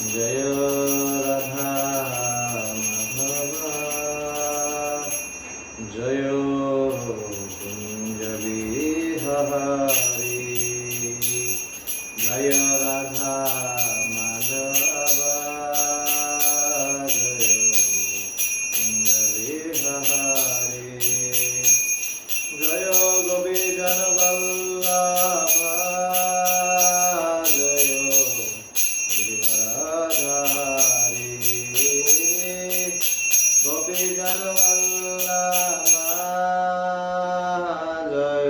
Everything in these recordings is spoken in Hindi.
जय राधा माधवा जय कुंज बिहारी जय राधा माधवा जय कुंज बिहारी जय गोपी जन वल्लभा जय गिरिवरधारी गोपी जन वल्लभा जय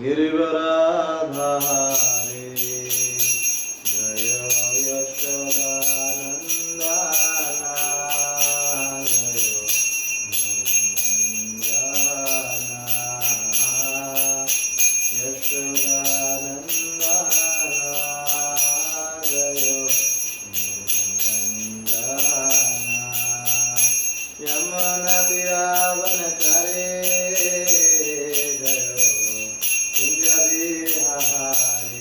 गिरिवरधारी जय यशोदानंदना जय यशोदानंदना जय यमुना तीरावनचारे जय कुंज बिहारी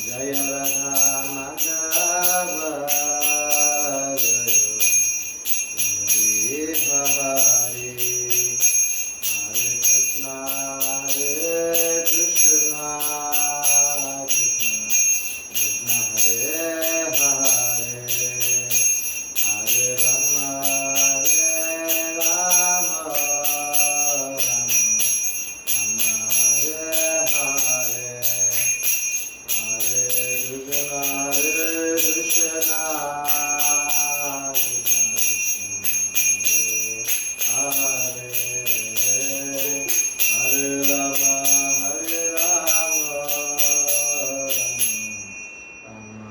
जय राधा माधव जय कुंज बिहारी हरे कृष्णा कृष्ण कृष्ण हरे हरे हरे राम राम राम हरे हरे हरे कृष्ण कृष्ण हरे हरे राम राम राम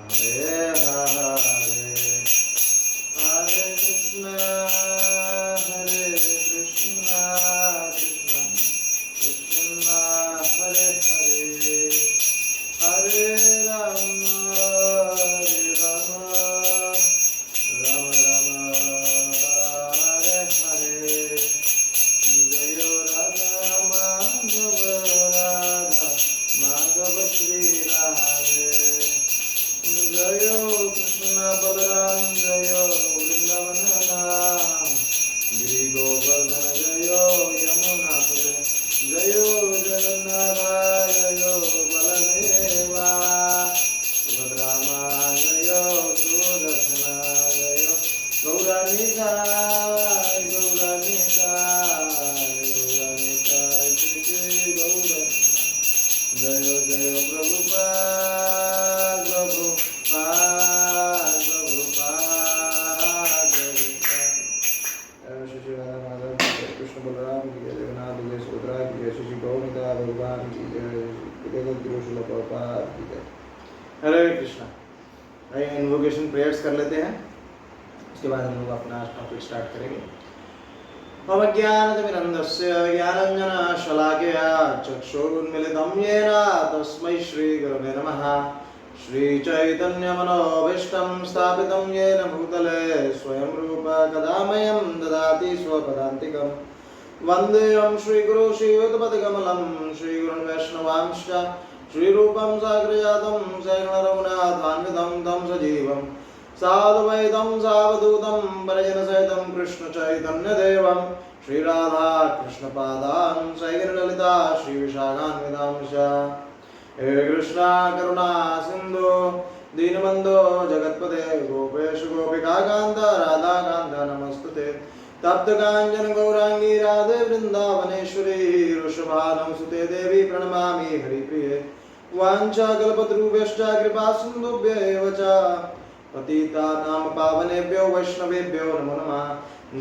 हरे हरे हरे कृष्ण कृष्ण कृष्ण हरे हरे हरे राम राम राम हरे हरे जय राधा माधव श्री राधे जय कृष्ण बलराम जय वृंदावन धाम गिरि गोवर्धन जय यमुना पुरे जय जगन्नाथ जय बलदेवा सुभद्रामा जय सुदर्शन जय गौरानिताय गौरानिताय गौरानिताय श्री गौरानिताय जय जय प्रभुपाद प्रभुपाद प्रभुपाद श्री राधा माधव की जय कृष्ण बलराम की जय जगन्नाथ जय सुभद्रा की जय श्री गौरनिता भगवान की जय जगत गुरु श्रील प्रभुपाद की जय। हरे कृष्णा। इन्वोकेशन प्रेयर्स कर लेते हैं, उसके बाद हम लोग अपना टॉपिक स्टार्ट करेंगे। अज्ञानतिमिरन्धस्य ज्ञानाञ्जनशलाकया चक्षुरुन्मीलितं येन तस्मै श्रीगुरवे नमः। श्रीचैतन्यमनोभीष्टं स्थापितं येन भूतले स्वयं रूप कदा मह्यं ददाति स्वपदान्तिकं। वन्देऽहं श्रीगुरो श्रीयुतपतिकमलं श्रीगुरुन् वैष्णवांश्च श्रीरूपं साग्रजातं सैगणरघुनाथान्वितं तं सजीवं साधुवैतं सावधूतं परिजनसहितं कृष्णचैतन्यदेवं श्रीराधा कृष्णपादान् सैगिरललिता श्रीविशाखान्वितांश्च। हे कृष्णा करुणा सिन्धु दीनबन्धो जगत्पते गोपेश गोपिकान्त राधाकान्त नमस्तुते। तप्तकाञ्चन गौराङ्गी राधे वृन्दावनेश्वरी वृषभानुसुते देवी प्रणमामि हरिप्रिये। वाञ्छाकल्पतरुभ्यश्च कृपा सिन्धुभ्येव च पतितानां पावनेभ्यो वैष्णवेभ्यो नमो नमः।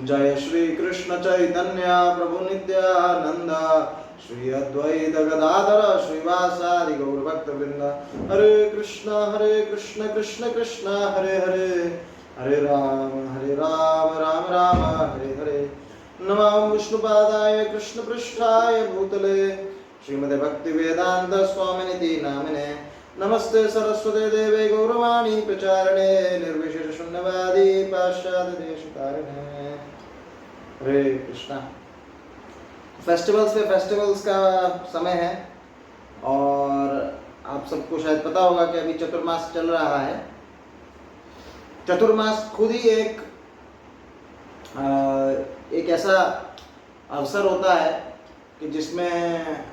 जय श्री कृष्ण चैतन्य प्रभु नित्यानंद श्री अद्वैत गदाधर श्रीवासादि गौरभक्तवृंद। हरे कृष्ण कृष्ण कृष्ण हरे हरे हरे राम राम राम हरे हरे। नमो विष्णुपादाय कृष्ण पृष्ठाय भूतले श्रीमते भक्ति वेदांत स्वामिनिति नामिने। नमस्ते सरस्वते देवे गौरवाणी प्रचारणे निर्विशेष शून्यवादी पाश्चात्य देशतारिणे। हरे कृष्णा। फेस्टिवल्स का समय है और आप सबको शायद पता होगा कि अभी चतुर्मास चल रहा है। चतुर्मास खुद ही एक ऐसा अवसर होता है कि जिसमें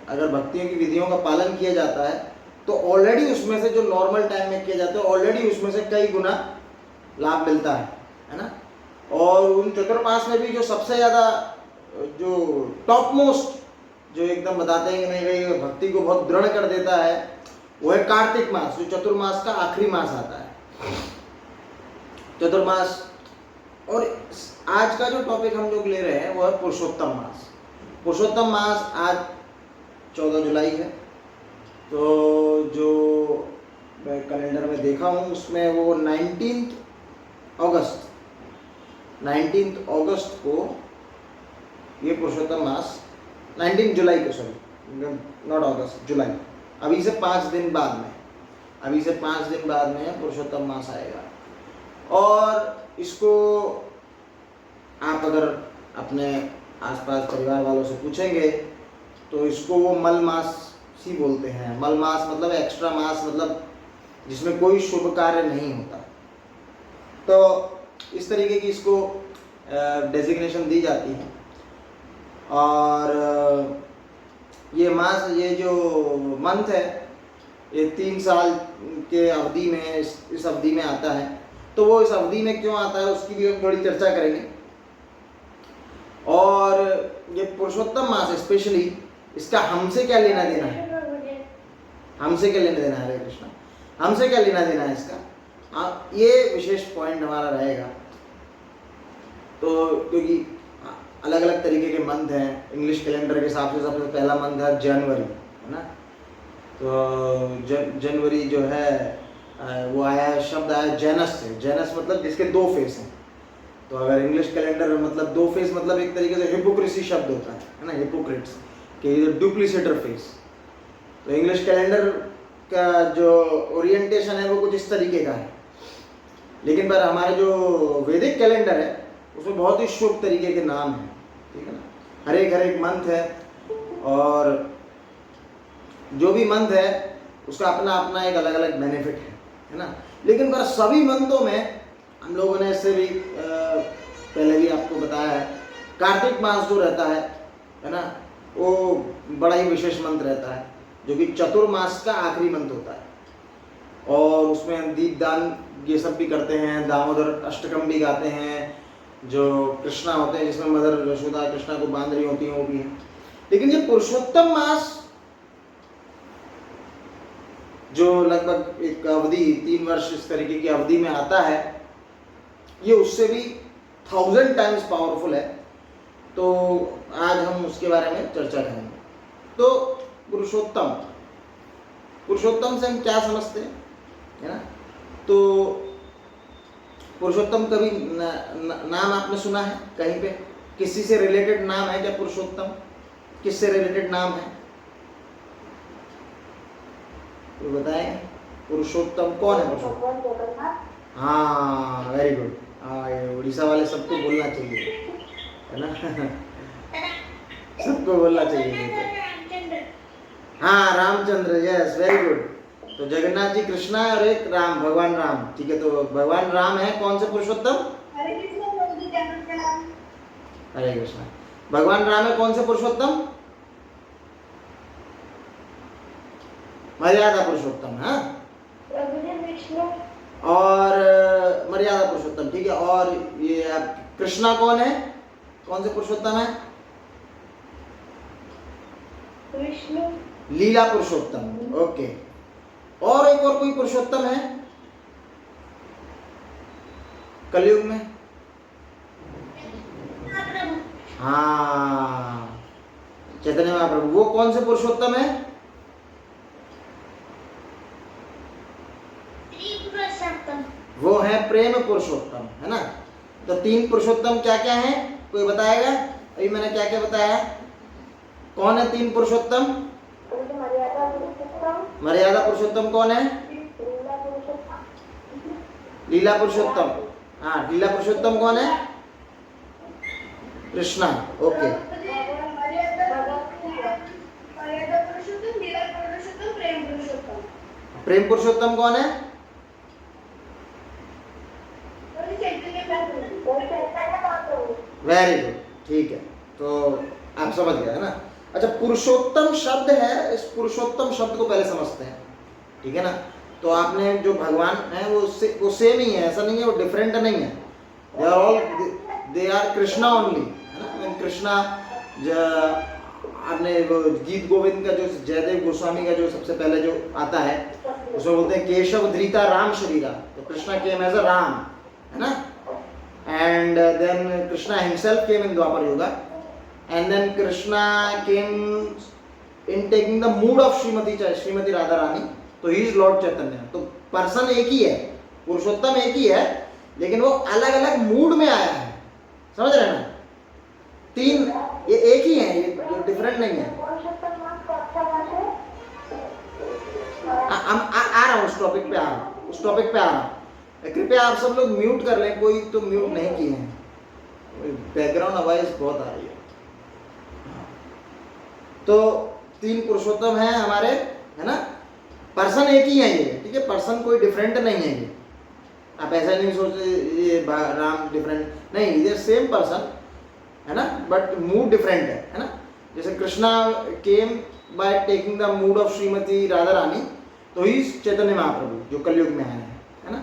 अगर भक्तियों की विधियों का पालन किया जाता है तो ऑलरेडी उसमें से जो नॉर्मल टाइम में किया जाता है ऑलरेडी उसमें से कई गुना लाभ मिलता है ना। और उन चतुर्मास में भी जो सबसे ज़्यादा जो टॉप मोस्ट जो एकदम बताते हैं कि नहीं भाई भक्ति को बहुत दृढ़ कर देता है वो है कार्तिक मास, जो चतुर्मास का आखिरी मास आता है चतुर्मास। और आज का जो टॉपिक हम लोग ले रहे हैं वो है पुरुषोत्तम मास। पुरुषोत्तम मास आज 14 जुलाई है। तो जो मैं कैलेंडर में देखा हूँ उसमें वो 19 अगस्त को ये पुरुषोत्तम मास 19 जुलाई को, सॉरी नॉट अगस्त, जुलाई, अभी से 5 दिन बाद में पुरुषोत्तम मास आएगा। और इसको आप अगर अपने आसपास परिवार वालों से पूछेंगे तो इसको वो मल मास ही बोलते हैं। मल मास मतलब एक्स्ट्रा मास, मतलब जिसमें कोई शुभ कार्य नहीं होता। तो इस तरीके की इसको डेजिग्नेशन दी जाती है। और ये मास, ये जो मंथ है ये 3 साल के अवधि में इस अवधि में आता है। तो वो इस अवधि में क्यों आता है उसकी भी हम थोड़ी चर्चा करेंगे। और ये पुरुषोत्तम मास स्पेशली, इसका हमसे क्या लेना देना है, हमसे क्या लेना देना है, हरे कृष्णा, हमसे क्या लेना देना है इसका, ये विशेष पॉइंट हमारा रहेगा। तो क्योंकि अलग अलग तरीके के मंथ हैं, इंग्लिश कैलेंडर के हिसाब से सबसे पहला मंथ है जनवरी, है ना। तो जनवरी जो है वो आया, शब्द आया जैनस से। जैनस मतलब जिसके 2 फेस हैं। तो अगर इंग्लिश कैलेंडर मतलब 2 फेस मतलब एक तरीके से हिपोक्रेसी शब्द होता है ना, हिपोक्रेट्स के डुप्लीसेटर फेस। तो इंग्लिश कैलेंडर का जो ओरिएंटेशन है वो कुछ इस तरीके का है। लेकिन पर हमारे जो वैदिक कैलेंडर है उसमें बहुत ही शुभ तरीके के नाम हैं, ठीक है ना। हर एक मंथ है और जो भी मंथ है उसका अपना अपना एक अलग अलग बेनिफिट है ना। लेकिन पर सभी मंथों में हम लोगों ने इससे भी पहले भी आपको बताया है, कार्तिक मास जो रहता है ना, वो बड़ा ही विशेष मंथ रहता है जो कि चतुर्मास का आखिरी मंथ होता है। और उसमें हम दीपदान ये सब भी करते हैं, दामोदर अष्टकम भी गाते हैं, जो कृष्णा होते हैं जिसमें मदर यशोदा कृष्णा को बांध रही होती हैं वो भी है। लेकिन ये पुरुषोत्तम मास जो लगभग एक अवधि 3 वर्ष इस तरीके की अवधि में आता है, ये उससे भी 1000 टाइम्स पावरफुल है। तो आज हम उसके बारे में चर्चा करेंगे। तो पुरुषोत्तम से हम क्या समझते हैं, है ना। तो पुरुषोत्तम कभी नाम आपने सुना है कहीं पे, किसी से रिलेटेड नाम है क्या पुरुषोत्तम, किससे रिलेटेड नाम है, तो बताएं पुरुषोत्तम कौन है। पुरुषोत्तम, हाँ वेरी गुड। हाँ ये उड़ीसा वाले सबको बोलना चाहिए, है ना सबको बोलना चाहिए। हाँ रामचंद्र, यस वेरी गुड। तो जगन्नाथ जी कृष्णा और एक राम, भगवान राम, ठीक है। तो भगवान राम है कौन से पुरुषोत्तम, हरे कृष्णा। भगवान राम है कौन से पुरुषोत्तम, मर्यादा पुरुषोत्तम, हाँ। और मर्यादा पुरुषोत्तम, ठीक है। और ये कृष्णा कौन है, कौन से पुरुषोत्तम है, विष्णु, लीला पुरुषोत्तम, ओके। और एक और कोई पुरुषोत्तम है कलयुग में, हाँ चैतन्य महाप्रभु। वो कौन से पुरुषोत्तम है, वो है प्रेम पुरुषोत्तम, है ना। तो 3 पुरुषोत्तम क्या क्या है, कोई बताएगा। अभी मैंने क्या क्या बताया, कौन है 3 पुरुषोत्तम, मर्यादा पुरुषोत्तम कौन है, लीला पुरुषोत्तम, हाँ लीला पुरुषोत्तम कौन है, कृष्णा, ओके। प्रेम पुरुषोत्तम कौन है? वेरी गुड, ठीक है, तो आप समझ गए ना। अच्छा, पुरुषोत्तम शब्द है, इस पुरुषोत्तम शब्द को पहले समझते हैं, ठीक है ना। तो आपने जो भगवान है वो सेम ही है, ऐसा नहीं है वो डिफरेंट नहीं है, दे आर कृष्णा ओनली, है ना। कृष्णा आपने वो गीत गोविंद का जो जयदेव गोस्वामी का जो सबसे पहले जो आता है उसमें बोलते हैं केशव धृता राम शरीरा, तो Krishna came as a Ram, है ना। And then Krishna himself came in Dwapara Yuga, and then Krishna came in taking the mood of Shrimati Radha Rani, तो ही इज लॉर्ड चैतन्य। तो पर्सन एक ही है, पुरुषोत्तम एक ही है, लेकिन वो अलग अलग मूड में आया है, समझ रहे हैं ना। तीन ये एक ही है, ये डिफरेंट नहीं है। आ रहा हूँ उस टॉपिक पे, आ रहा हूँ। कृपया आप सब लोग म्यूट कर लें, कोई तो म्यूट नहीं किए हैं, बैकग्राउंड आवाज बहुत आ रही है। तो तीन पुरुषोत्तम हैं हमारे, है ना। पर्सन एक ही है ये, ठीक है, पर्सन कोई डिफरेंट नहीं है ये। आप ऐसा नहीं सोचते ये राम डिफरेंट नहीं, ये सेम पर्सन है ना, बट मूड डिफरेंट है ना। जैसे Krishna came by taking the mood of Shrimati Radha Rani, तो ही चैतन्य महाप्रभु जो कलयुग में आए हैं, है ना।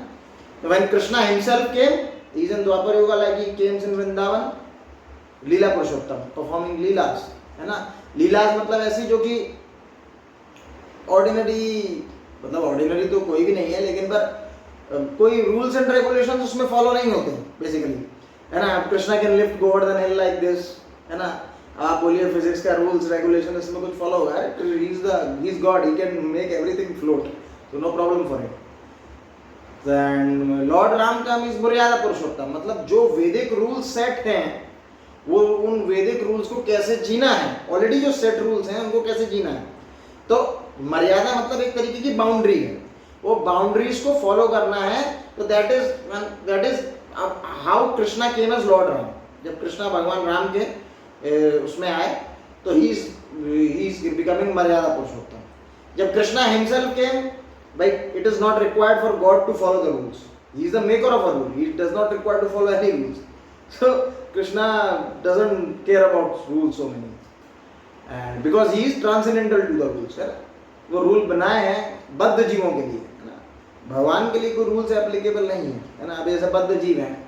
तो when Krishna himself came, he is in Dwapara Yuga, like he came in Vrindavan, leela Purushottam performing leelas, है ना। लीलास मतलब ऐसी जो कि ऑर्डिनरी, मतलब ऑर्डिनरी तो कोई भी नहीं है, लेकिन पर कोई रूल्स एंड रेगुलेशंस उसमें फॉलो नहीं होते बेसिकली, है ना। Krishna can lift Govardhan hill like this, है ना। आप बोलिए फिजिक्स का रूल्स रेगुलेशन इसमें कुछ फॉलो होगा, he is God, he can make everything float, तो no problem for him. And Lord Ram का मींस मर्यादा पुरुषोत्तम, मतलब जो वैदिक रूल्स सेट हैं वो उन वैदिक रूल्स को कैसे जीना है, ऑलरेडी जो सेट रूल्स हैं उनको कैसे जीना है। तो मर्यादा मतलब एक तरीके की बाउंड्री है, वो बाउंड्रीज को फॉलो करना है। तो that is how Krishna came as lord Ram. जब कृष्णा भगवान राम के उसमें आए तो ही इज बिकमिंग मर्यादा पुरुषोत्तम। जब कृष्णा हिमसेल्फ केम, भाई it is not required for god to follow the rules, he is the maker of a rule, he does not require to follow any rules. So Krishna doesn't care about rules so many, and because he is transcendental to the rules, है। वो रूल बनाए हैं बद्ध जीवों के लिए, है ना। भगवान के लिए कोई रूल्स एप्लीकेबल नहीं है ना। अब जैसे बद्ध जीव हैं,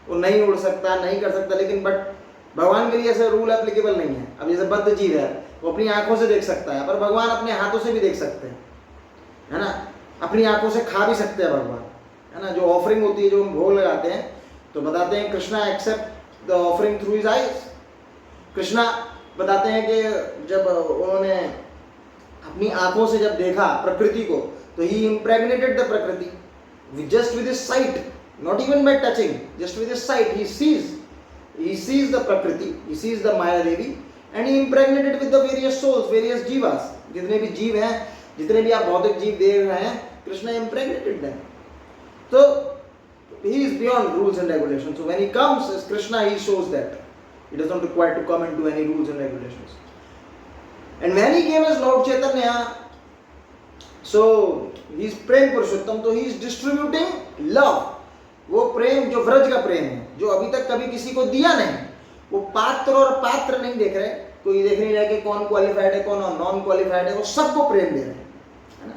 वो नहीं उड़ सकता, नहीं कर सकता, लेकिन बट भगवान के लिए ऐसे रूल एप्लीकेबल नहीं है। अब जैसे बद्ध जीव है, वो अपनी आंखों से देख सकता है, पर भगवान अपने हाथों से भी देख सकते हैं, है ना। अपनी आंखों से खा भी सकते हैं भगवान, है ना। जो ऑफरिंग होती है, जो हम भोग लगाते हैं, तो बताते हैं Krishna accept the offering through his eyes. Krishna बताते हैं कि जब उन्होंने अपनी आंखों से जब देखा प्रकृति को, तो he impregnated the prakriti just with his sight, not even by touching, just with his sight he sees the prakriti, he sees the maya devi, and he impregnated with the various souls, various jivas, जितने भी जीव हैं, जितने भी आप भौतिक जीव देख रहे हैं, कृष्णा इम्प्रेग्नेटेड देम। तो he is beyond rules and regulations. So when he comes as Krishna, he shows that he does not require to come into any rules and regulations. And when he came as Lord Chaitanya, so he is Prem Purushottam, so he is distributing love. वो प्रेम जो व्रज का प्रेम है, जो अभी तक कभी किसी को दिया नहीं। वो पात्र और पात्र नहीं देख रहे, कोई देख नहीं रहा कि कौन क्वालिफाइड है, कौन नॉन क्वालिफाइड है, वो सबको प्रेम दे रहे हैं, है ना।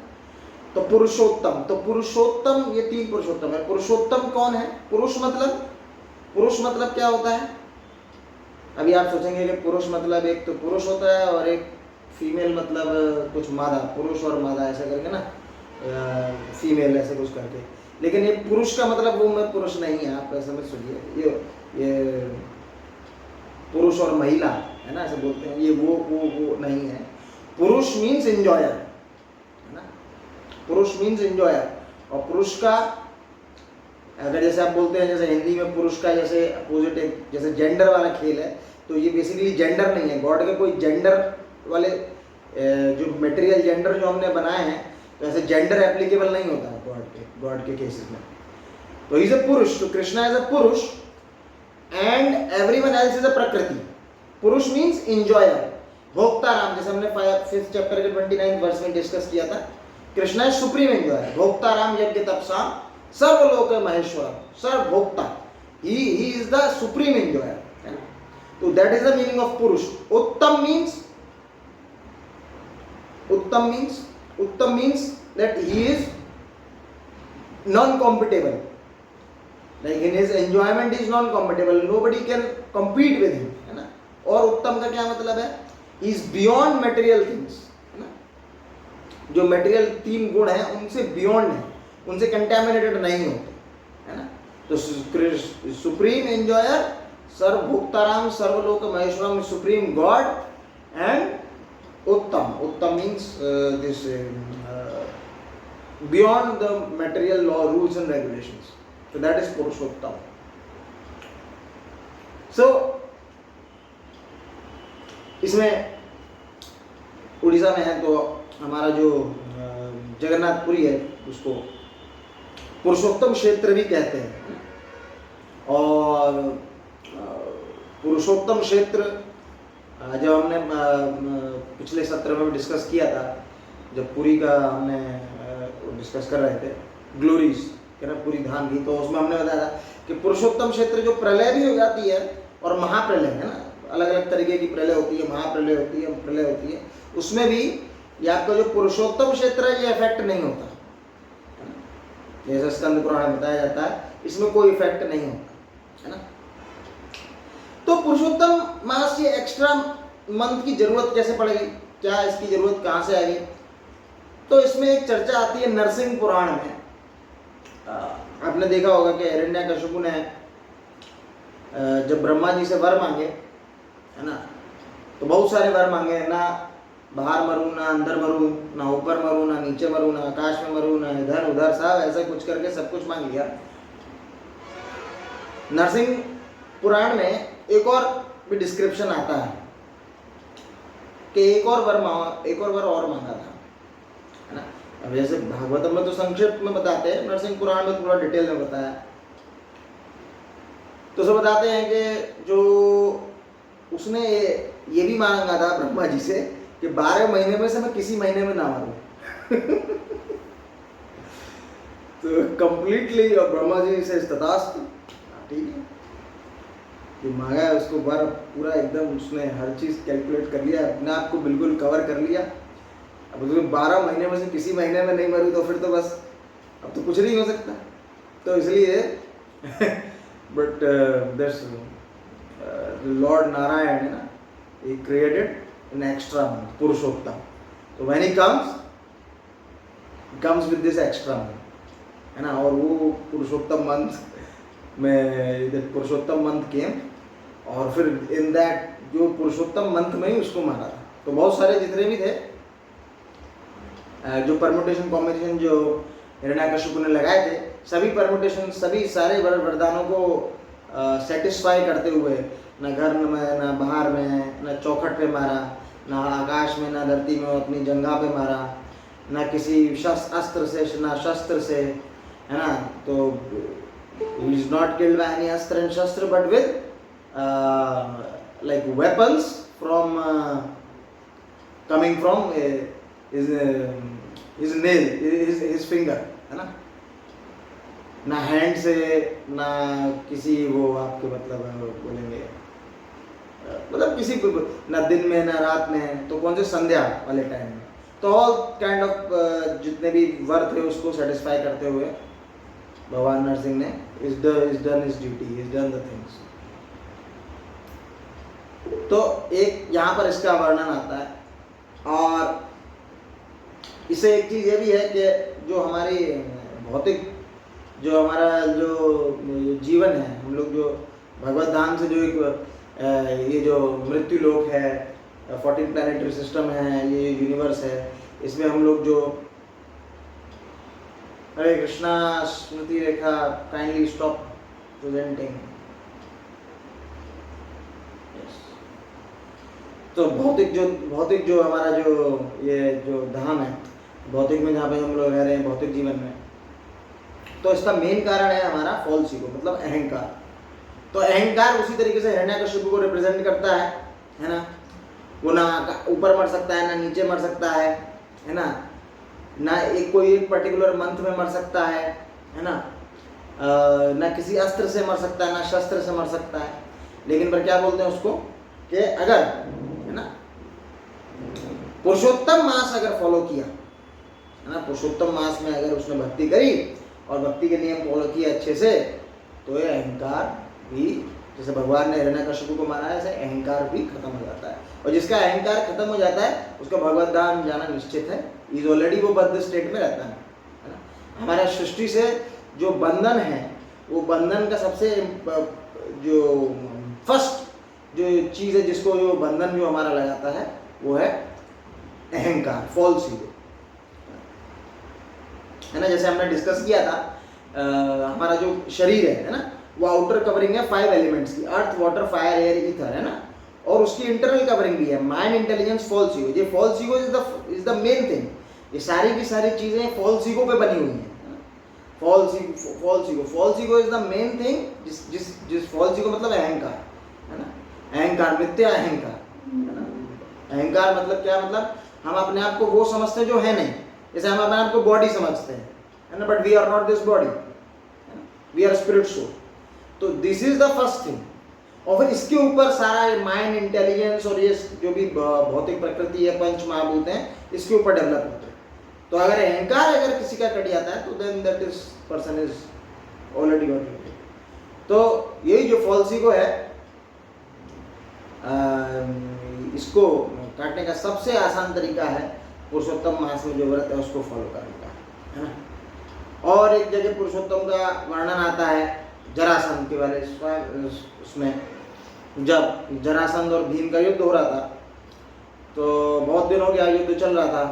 तो पुरुषोत्तम, तो पुरुषोत्तम, ये तीन पुरुषोत्तम है। पुरुषोत्तम कौन है? पुरुष मतलब क्या होता है? अभी आप सोचेंगे कि पुरुष मतलब एक तो पुरुष होता है और एक फीमेल मतलब कुछ मादा, पुरुष और मादा ऐसा करके ना, फीमेल ऐसे कुछ करके, लेकिन ये पुरुष का मतलब वो मैं पुरुष नहीं है, आप ऐसा मत सोचिए। ये पुरुष और महिला है ना, ऐसे बोलते हैं, ये वो नहीं है। पुरुष मीन्स एंजॉयर, है ना। पुरुष मीन्स एंजॉयर, और पुरुष का अगर जैसे आप बोलते हैं, जैसे हिंदी में पुरुष का जैसे अपोजिट एक जैसे जेंडर वाला खेल है, तो ये बेसिकली जेंडर नहीं है। गॉड के कोई जेंडर वाले जो मटेरियल जेंडर जो हमने बनाए हैं, तो ऐसे जेंडर एप्लीकेबल नहीं होता है गॉड के केसेस में। तो इज अ पुरुष, तो कृष्णा इज अ पुरुष and everyone else is a प्रकृति। पुरुष मीन्स एंजॉयर, भोक्ता राम, जैसे हमने 5th चैप्टर के 29 वर्स में डिस्कस किया था कृष्णा इज सुप्रीम एंजॉयर, भोक्ता राम यज्ञ तपसा सर्वलोक महेश्वर, सर्वभोक्ता, he is the supreme enjoyer, है ना। तो that is the meaning of purusha. Uttam means that he is non compatible, like in his enjoyment is non compatible, nobody can compete with him, है ना। और उत्तम का क्या मतलब है, इज बियॉन्ड मटेरियल थिंग्स, है ना। जो मटेरियल 3 गुण हैं उनसे बियॉन्ड है, उनसे कंटेमिनेटेड नहीं होते, है ना। तो सुप्रीम एंजॉयर, सर्वभोक्ताराम, सर्वलोक महेश्वरम, supreme God, and uttam means this beyond the material law, rules and regulations, so that is Purushottam. so इसमें उड़ीसा में है तो हमारा जो जगन्नाथपुरी है उसको पुरुषोत्तम क्षेत्र भी कहते हैं। और पुरुषोत्तम क्षेत्र जब हमने पिछले सत्र में भी डिस्कस किया था, जब पुरी का हमने डिस्कस कर रहे थे ग्लोरीज है ना पूरी धाम की, तो उसमें हमने बताया था कि पुरुषोत्तम क्षेत्र जो प्रलय भी हो जाती है और महाप्रलय, है ना, अलग अलग तरीके की प्रलय होती है, महाप्रलय होती है, प्रलय होती है, उसमें भी ये आपका जो पुरुषोत्तम क्षेत्र है ये इफेक्ट नहीं होता, जैसे स्कंद पुराण में बताया जाता है, इसमें कोई इफेक्ट नहीं होता, है ना। तो पुरुषोत्तम मास ये एक्स्ट्रा मंथ की जरूरत कैसे पड़ेगी, क्या इसकी जरूरत कहाँ से आएगी? तो इसमें एक चर्चा आती है नरसिंह पुराण में। आपने देखा होगा कि हिरण्यकशिपु ने जब ब्रह्मा जी से वर मांगे, है ना, तो बहुत सारे वर मांगे, ना बाहर मरूं, ना अंदर मरूं, ना ऊपर मरूं, ना नीचे मरूं, ना आकाश में मरूं, ना इधर उधर, सब ऐसा कुछ करके सब कुछ मांग लिया। नरसिंह पुराण में एक और भी डिस्क्रिप्शन आता है कि एक और वर और मांगा था, है ना। अब जैसे भागवतम में तो संक्षिप्त में बताते हैं, नरसिंह पुराण में पूरा डिटेल में बताया। तो सब बताते हैं कि जो उसने ये भी मांगा था ब्रह्मा जी से कि 12 महीने में से मैं किसी महीने में ना मरूं। तो कंप्लीटली और ब्रह्मा जी से तथास्तु, ठीक है, कि मांगा है उसको बार पूरा एकदम उसने हर चीज कैलकुलेट कर लिया, अपने आप को बिल्कुल कवर कर लिया। अब उसमें 12 महीने में से किसी महीने में नहीं मरूं तो फिर तो बस अब तो कुछ नहीं हो सकता। तो इसलिए बट दैट्स लॉर्ड नारायण, है ना, he created an extra month, पुरुषोत्तम। तो when he comes with this extra month, है ना। और वो पुरुषोत्तम मंथ में पुरुषोत्तम मंथ केम, और फिर इन दैट जो पुरुषोत्तम मंथ में ही उसको मारा था। तो बहुत सारे जितने भी थे जो परमुटेशन कॉम्बिनेशन जो हिरण्यकशिपु ने लगाए थे, सभी परमुटेशन, सभी सारे वरदानों को सेटिस्फाई करते हुए, ना घर में, ना बाहर में, ना चौखट पे मारा, ना आकाश में, ना धरती में, अपनी जंघा पे मारा, ना किसी अस्त्र से, ना शस्त्र से, है ना। तो he is not killed by any अस्त्र and शस्त्र, but with like weapons from coming from his nail, his finger, है ना। ना हैंड से, ना किसी वो आपके मतलब बोलेंगे मतलब किसी ना दिन में ना रात में, तो कौन से संध्या वाले टाइम में। तो ऑल काइंड ऑफ जितने भी वर थे उसको सेटिस्फाई करते हुए भगवान नरसिंह ने is done his duty, is done the things. तो एक यहाँ पर इसका वर्णन आता है। और इससे एक चीज़ ये भी है कि जो हमारी भौतिक, जो हमारा जो जीवन है, हम लोग जो भगवत धाम से जो एक ये जो मृत्यु लोक है, 14 प्लैनेटरी सिस्टम है, ये यूनिवर्स है, इसमें हम लोग जो हरे कृष्णा स्मृति रेखा काइंडली स्टॉप प्रेजेंटिंग। तो भौतिक जो हमारा जो ये जो धाम है, भौतिक में जहाँ पे हम लोग रह रहे हैं, भौतिक जीवन में, तो इसका मेन कारण है हमारा फॉल्स ईगो, मतलब अहंकार। तो अहंकार उसी तरीके से हिरण्यकशिपु को रिप्रेजेंट करता है ना। वो ना ऊपर मर सकता है, ना नीचे मर सकता है ना। ना एक कोई एक पर्टिकुलर मंथ में मर सकता है ना, ना किसी अस्त्र से मर सकता है, ना शस्त्र से मर सकता है। लेकिन पर क्या बोलते हैं उसको कि अगर है ना पुरुषोत्तम मास अगर फॉलो किया है ना, पुरुषोत्तम मास में अगर उसने भक्ति करी और भक्ति के नियम फॉलो किए अच्छे से, तो ये अहंकार भी, जैसे भगवान ने हिरण्यकशिपु को मारा है, ऐसे अहंकार भी खत्म हो जाता है। और जिसका अहंकार खत्म हो जाता है उसका भगवत धाम जाना निश्चित है। इज ऑलरेडी वो बद्ध स्टेट में रहता है ना। हमारा सृष्टि से जो बंधन है, वो बंधन का सबसे जो फर्स्ट जो चीज़ है, जिसको जो बंधन जो हमारा लगाता है, वो है अहंकार, फॉल्स ईगो, है ना। जैसे हमने डिस्कस किया था, हमारा जो शरीर है ना, वो आउटर कवरिंग है 5 एलिमेंट्स की, earth, water, fire, air, ether, है ना। और उसकी इंटरनल कवरिंग भी है माइंड, इंटेलिजेंस, फॉल्स ईगो। ये false ego is the main thing. ये सारी की सारी चीजें फॉल्स ईगो पे बनी हुई हैं। False ego is the main thing. जिस फॉल्स ईगो मतलब अहंकार, है ना। अहंकार, मिथ्या अहंकार, है ना। अहंकार मतलब क्या, मतलब हम अपने आप को वो समझते हैं जो है नहीं। जैसे हम अपने आप को बॉडी समझते हैं, है ना, but we are not this body, we are spirit soul. तो this is the first thing. और फिर इसके ऊपर सारा माइंड, इंटेलिजेंस और ये जो भी भौतिक प्रकृति है, पंच महाभूत हैं, इसके ऊपर डेवलप होते हैं। तो अगर अहंकार अगर किसी का कट जाता है, तो then that is person is already got it. तो यही जो फॉल्स ईगो है, इसको काटने का सबसे आसान तरीका है पुरुषोत्तम मास में जो व्रत है उसको फॉलो करने का, है ना। और एक जगह पुरुषोत्तम का वर्णन आता है जरासंध के बारे में। उसमें जब जरासंध और भीम का युद्ध हो रहा था, तो बहुत दिन हो गया युद्ध चल रहा था,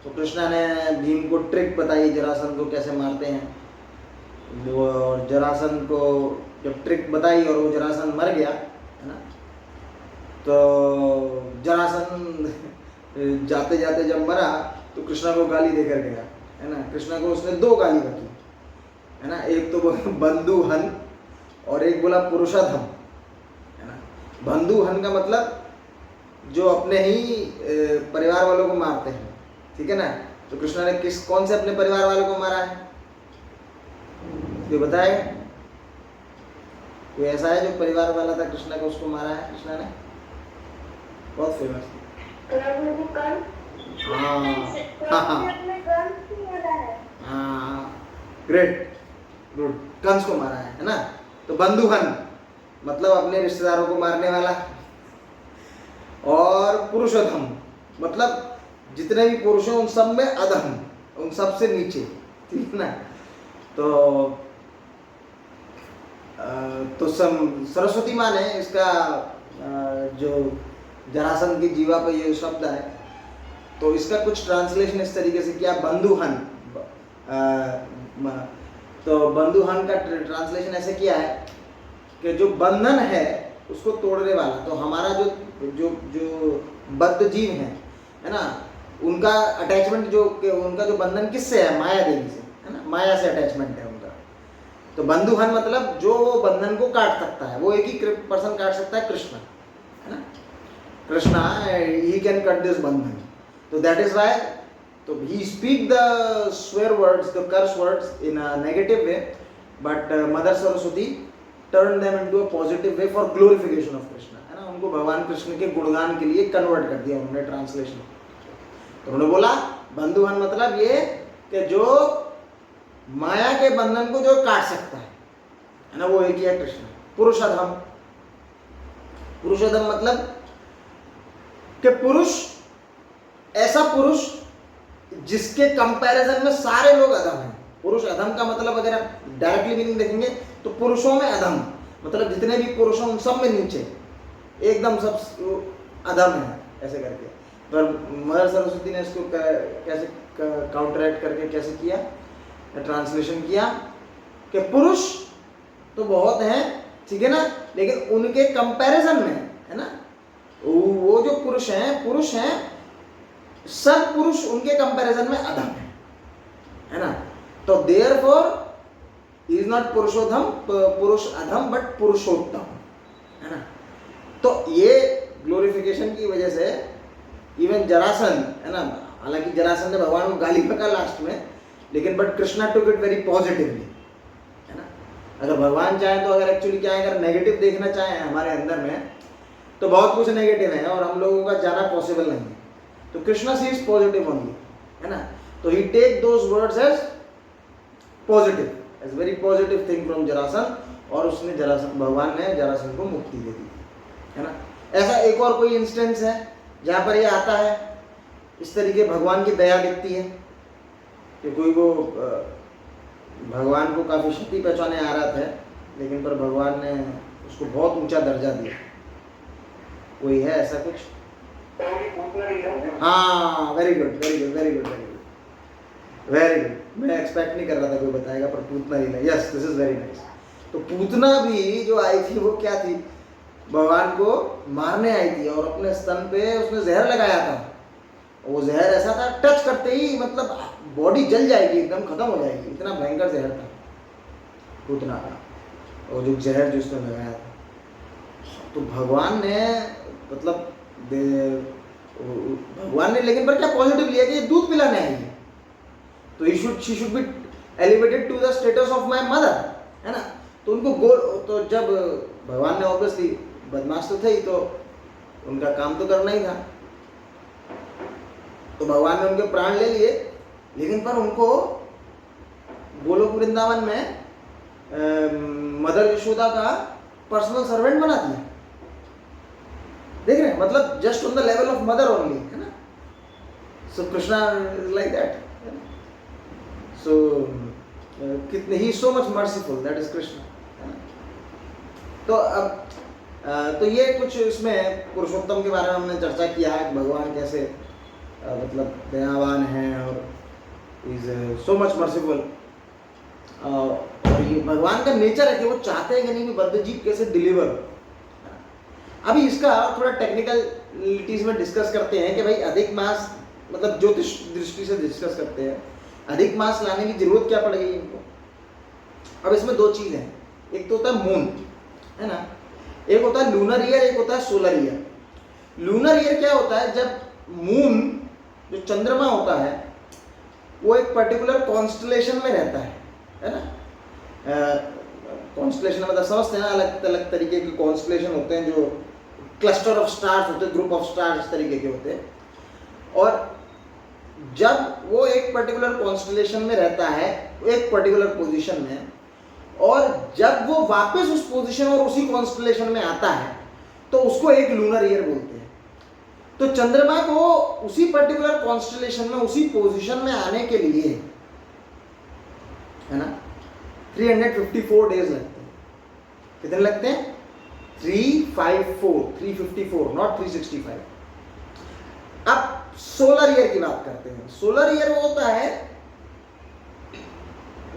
तो कृष्णा ने भीम को ट्रिक बताई जरासंध को कैसे मारते हैं। और जरासंध को जब ट्रिक बताई और वो जरासंध मर गया, है ना, तो जरासंध जाते जाते जब मरा तो कृष्णा को गाली देकर गया, है ना। कृष्णा को उसने 2 गाली बकी, है ना। एक तो बंधुहन और एक बोला पुरुषाधम, है ना। बंधुहन का मतलब जो अपने ही परिवार वालों को मारते हैं, ठीक है ना। तो कृष्णा ने कौन से अपने परिवार वालों को मारा है, ये बताएगा? कोई ऐसा है जो परिवार वाला था कृष्णा को, उसको मारा है कृष्णा ने? बहुत फेमस। Great, good. कंस को मारा है ना। तो बंधुहन मतलब अपने रिश्तेदारों को मारने वाला, और पुरुषोत्तम मतलब जितने भी पुरुष हैं उन सब में अधम, उन सब से नीचे, ठीक है ना। तो सरस्वती माँ ने इसका जो जरासंध की जीवा पे ये शब्द है, तो इसका कुछ ट्रांसलेशन इस तरीके से किया, बंधुहन। तो बंधुहन का ट्रांसलेशन ऐसे किया है कि जो बंधन है उसको तोड़ने वाला। तो हमारा जो बद्ध जीव है ना, उनका अटैचमेंट उनका जो बंधन किससे है, माया देवी से, है ना। माया से अटैचमेंट है उनका। तो बंधुहन मतलब जो वो बंधन को काट सकता है, वो एक ही पर्सन काट सकता है, कृष्ण, है ना। Krishna he can cut this बंधन। तो दैट इज व्हाई तो he speak the swear words, the curse words in a negative way, but Mother Saraswati turned them into a positive way for glorification of Krishna, है ना। उनको भगवान कृष्ण के गुणगान के लिए कन्वर्ट कर दिया उन्होंने ट्रांसलेशन। तो उन्होंने बोला बंधुहन मतलब ये कि जो माया के बंधन को जो काट सकता है ना, वो एक ही है कृष्ण। पुरुषाधम, पुरुषाधम मतलब कि पुरुष, ऐसा पुरुष जिसके कंपैरिजन में सारे लोग अधम हैं। पुरुष अधम का मतलब अगर आप डायरेक्टली मीनिंग देखेंगे तो पुरुषों में अधम मतलब जितने भी पुरुष हैं उन सब में नीचे, एकदम सब अधम है, ऐसे करके। पर मदर सरस्वती ने इसको कैसे काउंटरैक्ट करके कैसे किया, ट्रांसलेशन किया कि पुरुष तो बहुत हैं, ठीक है ना, लेकिन उनके कंपैरिजन में, है ना, वो जो पुरुष हैं सब पुरुष उनके कंपैरिजन में अधम है ना। तो देयरफॉर इज नॉट पुरुषोत्तम, पुरुष अधम, बट पुरुषोत्तम, है ना। तो ये ग्लोरिफिकेशन की वजह से इवन जरासंध, है ना, हालांकि जरासंध ने भगवान को गाली बका लास्ट में, लेकिन but Krishna took it very positively, है ना। अगर भगवान चाहे तो, अगर एक्चुअली क्या है, अगर नेगेटिव देखना चाहें हमारे अंदर में, तो बहुत कुछ नेगेटिव है और हम लोगों का जाना पॉसिबल नहीं है। तो कृष्णा सीज पॉजिटिव ओनली, है ना। तो he take those words as positive, as very positive thing from Jarasandha, और उसने भगवान ने जरासंध को मुक्ति दे दी, है ना। ऐसा एक और कोई इंस्टेंस है जहाँ पर ये आता है, इस तरीके भगवान की दया दिखती है कि कोई वो भगवान को काफ़ी क्षति पहुँचाने आ रहा था, लेकिन पर भगवान ने उसको बहुत ऊंचा दर्जा दिया। कोई है ऐसा कुछ? हाँ, very good very good very good very good very good. मैं एक्सपेक्ट नहीं कर रहा था कोई बताएगा, पर पूतना ही नहीं। Yes, this is very nice. तो पूतना भी जो आई थी वो क्या थी, भगवान को मारने आई थी और अपने स्तन पे उसने जहर लगाया था। वो जहर ऐसा था, टच करते ही मतलब बॉडी जल जाएगी, एकदम खत्म हो जाएगी, इतना भयंकर जहर था पूतना का, और जो जहर जो उसने लगाया था। तो भगवान ने मतलब भगवान ने लेकिन पर क्या पॉजिटिव लिया कि ये दूध पिलाने आई है, तो she should be elevated to the status of my mother, है ना। तो उनको तो जब भगवान ने ऑब्वियसली बदमाश तो थे ही, तो उनका काम तो करना ही था, तो भगवान ने उनके प्राण ले लिए, लेकिन पर उनको गोलोक वृंदावन में मदर यशोदा का पर्सनल सर्वेंट बना दिया। देख रहे हैं, मतलब just on the level of mother only, है ना। So Krishna is like that, so कितने ही so much merciful, that is Krishna, है ना। तो अब तो ये कुछ इसमें पुरुषोत्तम के बारे में हमने चर्चा किया है, भगवान कैसे मतलब दयावान हैं और इज सो मच मर्सीफुल, और ये भगवान का नेचर है कि वो चाहते हैं कि नहीं कि बद्धजीव कैसे डिलीवर हो। अभी इसका थोड़ा टेक्निकलिटीज में डिस्कस करते हैं कि भाई अधिक मास मतलब ज्योतिष दृष्टि से डिस्कस करते हैं, अधिक मास लाने की जरूरत क्या पड़ गई इनको। अब इसमें दो चीज हैं, एक तो होता है मून, है ना, एक होता है लूनर ईयर, एक होता है सोलर ईयर। लूनर ईयर क्या होता है, जब मून जो चंद्रमा होता है वो एक पर्टिकुलर कॉन्स्टलेशन में रहता है ना। कॉन्स्टलेशन मतलब समझते हैं ना, अलग अलग तरीके के कॉन्स्टलेशन होते हैं, जो क्लस्टर ऑफ स्टार्स होते हैं, ग्रुप ऑफ स्टार्स इस तरीके के होते हैं। और जब वो एक पर्टिकुलर कॉन्स्टलेशन में रहता है, एक पर्टिकुलर पोजीशन में, और जब वो वापस उस पोजीशन और उसी कॉन्स्टलेशन में आता है, तो उसको एक लूनर ईयर बोलते हैं। तो चंद्रमा को उसी पर्टिकुलर कॉन्स्टलेशन में उसी पोजीशन में आने के लिए, है ना, 354 डेज लगते हैं। कितने लगते हैं? 354, नॉट 365। अब सोलर ईयर की बात करते हैं। सोलर ईयर वो होता है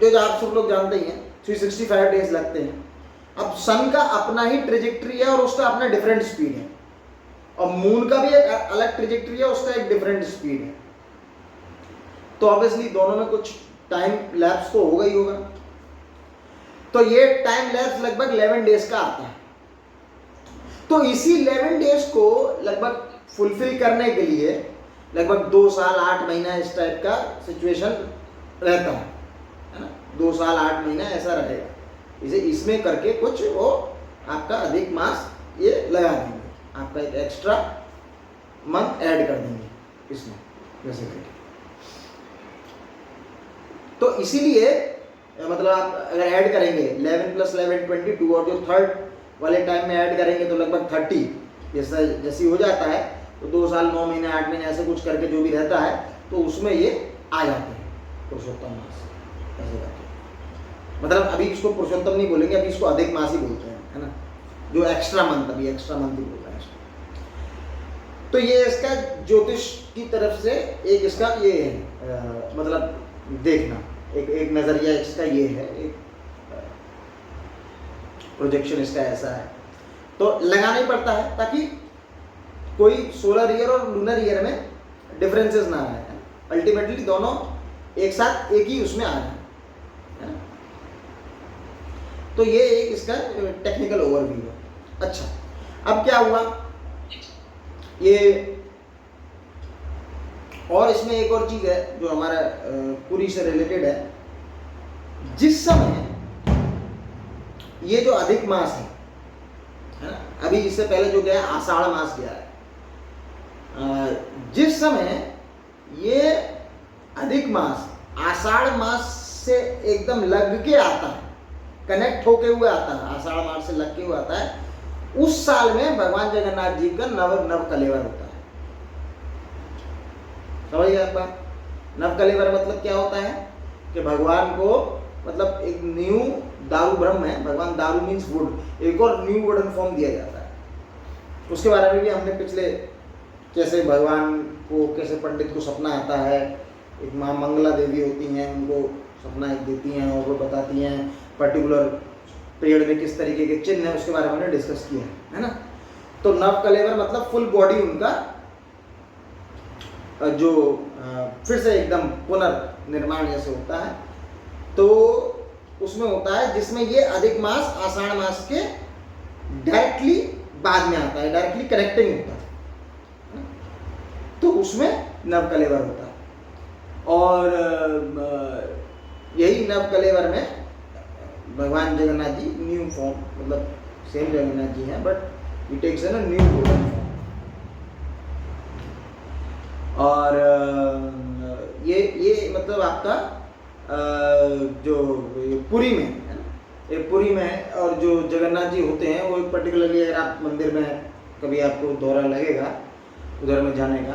जो आप सब लोग जानते ही हैं, 365 डेज लगते हैं। अब सन का अपना ही ट्रेजेक्ट्री है और उसका अपना डिफरेंट स्पीड है, और मून का भी एक अलग ट्रेजेक्ट्री है, उसका एक डिफरेंट स्पीड है। तो ऑब्वियसली दोनों में कुछ टाइम लैप्स तो होगा ही होगा। तो ये टाइम लैप्स लगभग 11 डेज का आता है। तो इसी 11 डेज को लगभग फुलफिल करने के लिए लगभग 2 साल 8 महीना इस टाइप का सिचुएशन रहता है ना। 2 साल 8 महीना ऐसा रहेगा। इसे इसमें करके कुछ वो आपका अधिक मास ये लगा देंगे, आपका एक एक्स्ट्रा मंथ ऐड कर देंगे इसमें जैसे करके। तो इसीलिए मतलब आप अगर ऐड करेंगे 11 + 11 22, और जो थर्ड वाले टाइम में ऐड करेंगे तो लगभग 30 जैसी हो जाता है। तो 2 साल 9 महीने 8 महीने ऐसे कुछ करके जो भी रहता है, तो उसमें ये आ जाते हैं पुरुषोत्तम मास ऐसे करके। मतलब अभी इसको पुरुषोत्तम नहीं बोलेंगे, अभी इसको अधिक मास ही बोलते हैं, है ना, जो एक्स्ट्रा मंथ, अभी एक्स्ट्रा मंथ ही बोल रहे हैं। तो ये इसका ज्योतिष की तरफ से एक इसका ये है मतलब देखना, एक नजरिया इसका ये है, एक प्रोजेक्शन इसका ऐसा है। तो लगाना ही पड़ता है ताकि कोई सोलर ईयर और लूनर ईयर में डिफरेंसेस ना आए। अल्टीमेटली दोनों एक साथ एक ही उसमें आ रहे हैं, है ना। तो ये एक इसका टेक्निकल ओवरव्यू है। अच्छा, अब क्या हुआ, ये और इसमें एक और चीज है जो हमारा पुरी से रिलेटेड है। जिस समय ये जो अधिक मास है ना, अभी इससे पहले जो गया आषाढ़ मास गया है, जिस समय ये अधिक मास आषाढ़ मास से एकदम लग के आता है, कनेक्ट होके हुए आता है, आषाढ़ मास से लग के हुए आता है, उस साल में भगवान जगन्नाथ जी का नव कलेवर होता है। समझ गए आप? नव कलेवर मतलब क्या होता है कि भगवान को मतलब एक न्यू दारू ब्रह्म है, भगवान दारू मीन्स वुड, एक और न्यू वुडन फॉर्म दिया जाता है। उसके बारे में भी हमने पिछले, कैसे भगवान को, कैसे पंडित को सपना आता है, एक माँ मंगला देवी होती हैं, उनको सपना एक देती हैं और वो बताती हैं पर्टिकुलर पेड़ में किस तरीके के चिन्ह है, उसके बारे में हमने डिस्कस किया है ना। तो नव कलेवर मतलब फुल बॉडी उनका जो फिर से एकदम पुनर्निर्माण जैसे होता है, तो उसमें होता है जिसमें ये अधिक मास आषाढ़ मास के डायरेक्टली बाद में आता है, डायरेक्टली कनेक्टिंग होता है, तो उसमें नव कलेवर होता है। और यही नव कलेवर में भगवान जगन्नाथ जी न्यू फॉर्म, मतलब सेम जगन्नाथ जी हैं but he takes an new form. और ये मतलब आपका जो पुरी में है ना, ये पुरी में, और जो जगन्नाथ जी होते हैं वो पर्टिकुलरली अगर आप मंदिर में कभी आपको दौरा लगेगा उधर में जाने का,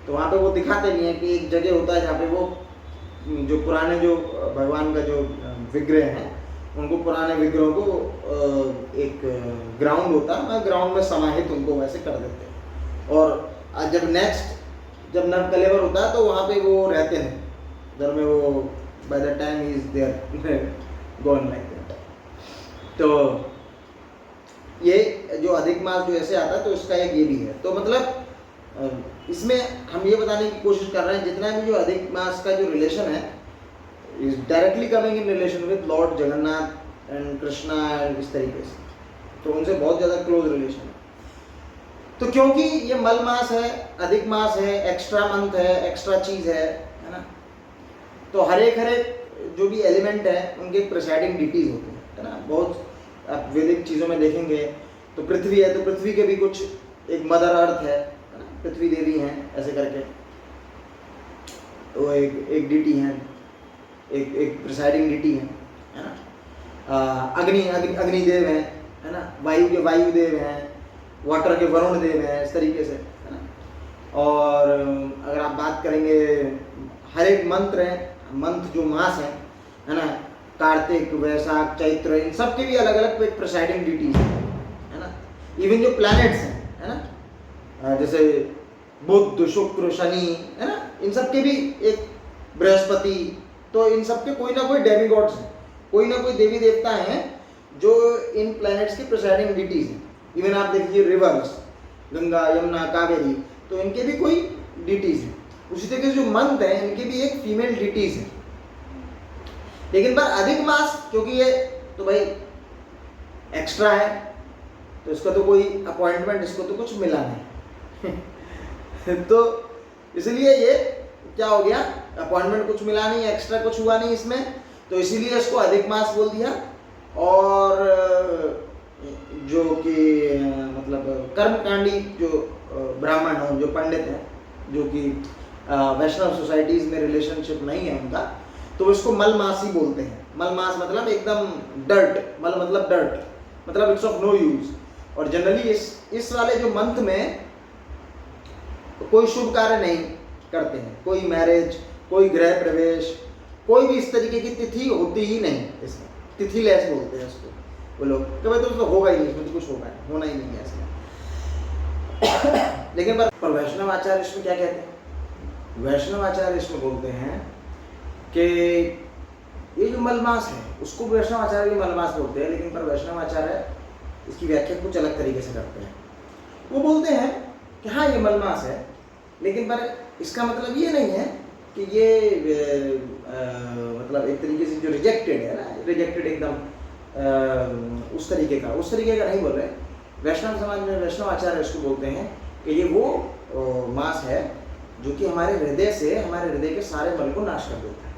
तो वहाँ पे वो दिखाते नहीं है कि एक जगह होता है जहाँ पे वो जो पुराने जो भगवान का जो विग्रह हैं, उनको पुराने विग्रहों को एक ग्राउंड होता है, ग्राउंड में समाहित उनको वैसे कर देते हैं। और जब नव कलेवर होता है तो वहाँ पे वो रहते हैं उधर में, वो by the time is there gone like that. तो ये जो अधिक मास जो ऐसे आता है तो इसका एक ये भी है। तो मतलब इसमें हम ये बताने की कोशिश कर रहे हैं जितना भी जो अधिक मास का जो रिलेशन है is directly coming in relation with Lord Jagannath and Krishna and इस तरीके से, तो उनसे बहुत ज़्यादा क्लोज रिलेशन है। तो क्योंकि ये मल मास है, अधिक मास है, एक्स्ट्रा मंथ है, एक्स्ट्रा चीज है ना, तो हर एक जो भी एलिमेंट है उनके प्रिसाइडिंग डिटीज होते हैं, है ना। बहुत आप वैदिक चीज़ों में देखेंगे तो पृथ्वी है, तो पृथ्वी के भी कुछ एक मदर अर्थ है ना, पृथ्वी देवी हैं ऐसे करके, तो एक डिटी है, एक प्रिसाइडिंग डिटी है ना। अग्निदेव है ना, वायु के वायुदेव हैं, वाटर के वरुण देव हैं, इस तरीके से है ना। और अगर आप बात करेंगे हर एक मंत्र है, मंथ जो मास है ना, कार्तिक, वैशाख, चैत्र, इन सब के भी अलग अलग एक प्रिसाइडिंग डिटीज है ना। इवन जो प्लैनेट्स हैं है ना, जैसे बुध, शुक्र, शनि है ना, इन सब के भी एक बृहस्पति, तो इन सब के कोई ना कोई डेमीगॉड्स हैं, कोई ना कोई देवी देवता हैं जो इन प्लैनेट्स की प्रिसाइडिंग डिटीज हैं। इवन आप देखिए रिवर्स, गंगा, यमुना, कावेरी, तो इनके भी कोई डिटीज हैं। उसी तरीके से जो मंथ है इनके भी एक फीमेल डिटीज है। लेकिन पर अधिक मास क्योंकि ये तो भाई एक्स्ट्रा है, तो इसका तो कोई अपॉइंटमेंट, इसको तो कुछ मिला नहीं तो इसलिए ये क्या हो गया, अपॉइंटमेंट कुछ मिला नहीं, एक्स्ट्रा कुछ हुआ नहीं इसमें, तो इसीलिए इसको अधिक मास बोल दिया। और जो कि मतलब कर्मकांडी जो ब्राह्मण हो, जो पंडित हैं, जो कि वैष्णव सोसाइटीज में रिलेशनशिप नहीं है उनका, तो इसको मलमास ही बोलते हैं। मलमास मतलब एकदम डर्ट, मल मतलब डर्ट, मतलब इट्स ऑफ नो यूज। और जनरली इस वाले जो मंथ में कोई शुभ कार्य नहीं करते हैं, कोई मैरिज, कोई गृह प्रवेश, कोई भी इस तरीके की तिथि होती ही नहीं इसमें, तिथि लेस बोलते हैं उसको वो लोग, तो भाई तो होगा ही नहीं, इसमें तो कुछ होगा नहीं, होना ही नहीं है इसमें लेकिन पर वैष्णव आचार्य इसमें क्या कहते हैं, वैष्णव आचार्य इसमें बोलते हैं कि ये जो मलमास है उसको वैष्णव आचार्य मलमास बोलते हैं, लेकिन पर वैष्णव आचार्य इसकी व्याख्या कुछ अलग तरीके से करते हैं। वो बोलते हैं कि हाँ ये मलमास है, लेकिन पर इसका मतलब ये नहीं है कि ये मतलब एक तरीके से जो रिजेक्टेड है ना, रिजेक्टेड एकदम उस तरीके का नहीं बोल रहे। वैष्णव समाज में वैष्णव आचार्य इसको बोलते हैं कि ये वो मास है जो कि हमारे हृदय से, हमारे हृदय के सारे मल को नाश कर देता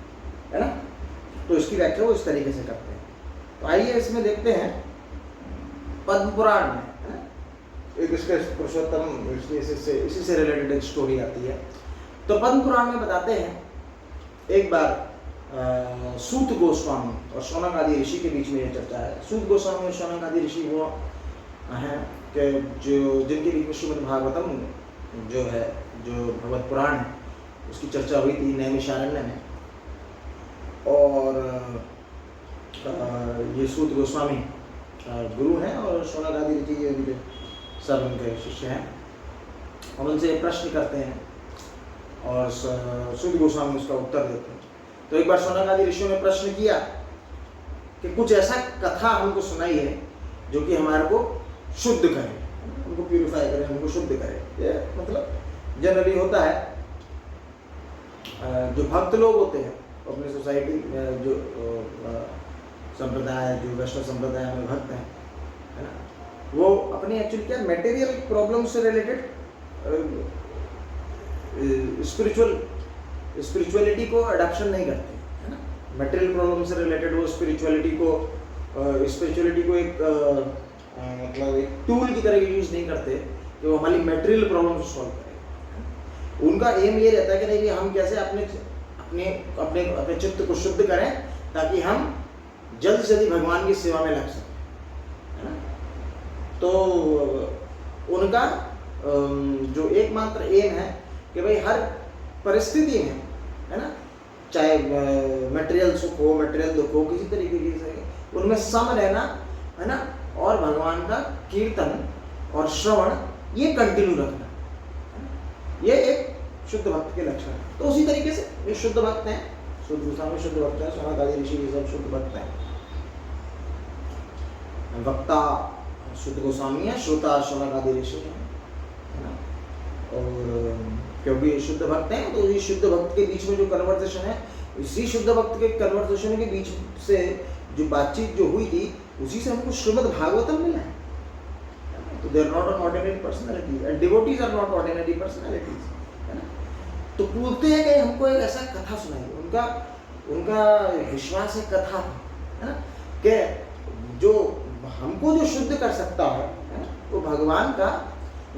है ना। तो इसकी व्याख्या वो इस तरीके से करते हैं। तो आइए इसमें देखते हैं पद्म पुराण में, है ना, एक इसके पुरुषोत्तम इसी से रिलेटेड एक स्टोरी आती है। तो पद्म पुराण में बताते हैं एक बार सूत गोस्वामी और शौनक आदि ऋषि के बीच में यह चर्चा है। सूत गोस्वामी और शौनक आदि ऋषि वो हैं कि जो जिनके बीच में श्रीमद् भागवतम जो है, जो भगवत पुराण है, उसकी चर्चा हुई थी नैमिषारण्य में। और ये सूत गोस्वामी गुरु हैं और शौनक आदि ऋषि जो सब उनके शिष्य हैं, और उनसे प्रश्न करते हैं और सूत गोस्वामी उसका उत्तर देते हैं। तो एक बार शौनक आदि ऋषियों ने प्रश्न किया कि कुछ ऐसा कथा हमको सुनाई है जो कि हमारे को शुद्ध करे, हमको प्यूरिफाई करे, हमको शुद्ध करे। ये मतलब जनरली होता है, जो भक्त लोग होते हैं अपनी सोसाइटी जो संप्रदाय, जो वैष्णव संप्रदाय में भक्त हैं, है ना, वो अपनी एक्चुअली क्या मटेरियल प्रॉब्लम से रिलेटेड स्पिरिचुअलिटी को अडॉप्शन नहीं करते, है ना। मटेरियल प्रॉब्लम से रिलेटेड वो स्पिरिचुअलिटी को एक मतलब एक टूल की तरह यूज नहीं करते कि वो हमारी मटेरियल प्रॉब्लम को सॉल्व करें। उनका एम ये रहता है कि नहीं, हम कैसे अपने अपने अपने अपने चित्त को शुद्ध करें ताकि हम जल्द से जल्द भगवान की सेवा में लग सकें, है ना। तो उनका जो एकमात्र एम है कि भाई हर परिस्थिति में, है ना, चाहे मटेरियल सुख हो, मटेरियल दुख हो, किसी तरीके से उनमें सम रहना, है ना, और भगवान का कीर्तन और श्रवण ये कंटिन्यू रखना, ये एक शुद्ध भक्त के लक्षण है। तो उसी तरीके से ये शुद्ध भक्त हैं, शुद्ध गोस्वामी शुद्ध भक्त हैं, शौनक आदि ऋषि ये सब शुद्ध भक्त हैं। वक्ता शुद्ध गोस्वामी है, श्रोता शौनक आदि ऋषि हैं, है ना। और क्योंकि ये शुद्ध भक्त हैं, तो ये शुद्ध भक्त के बीच में जो कन्वर्सेशन है, इसी शुद्ध भक्त के कन्वर्सेशन के बीच से जो बातचीत जो हुई थी, उसी से हमको श्रीमद् भागवतम मिला है। तो they are not an ordinary personality and devotees are not ordinary personalities, है ना। तो पूछते हैं कि हमको एक ऐसा कथा सुनाई, उनका विश्वास है कथा, है ना, कि जो हमको जो शुद्ध कर सकता है, वो भगवान का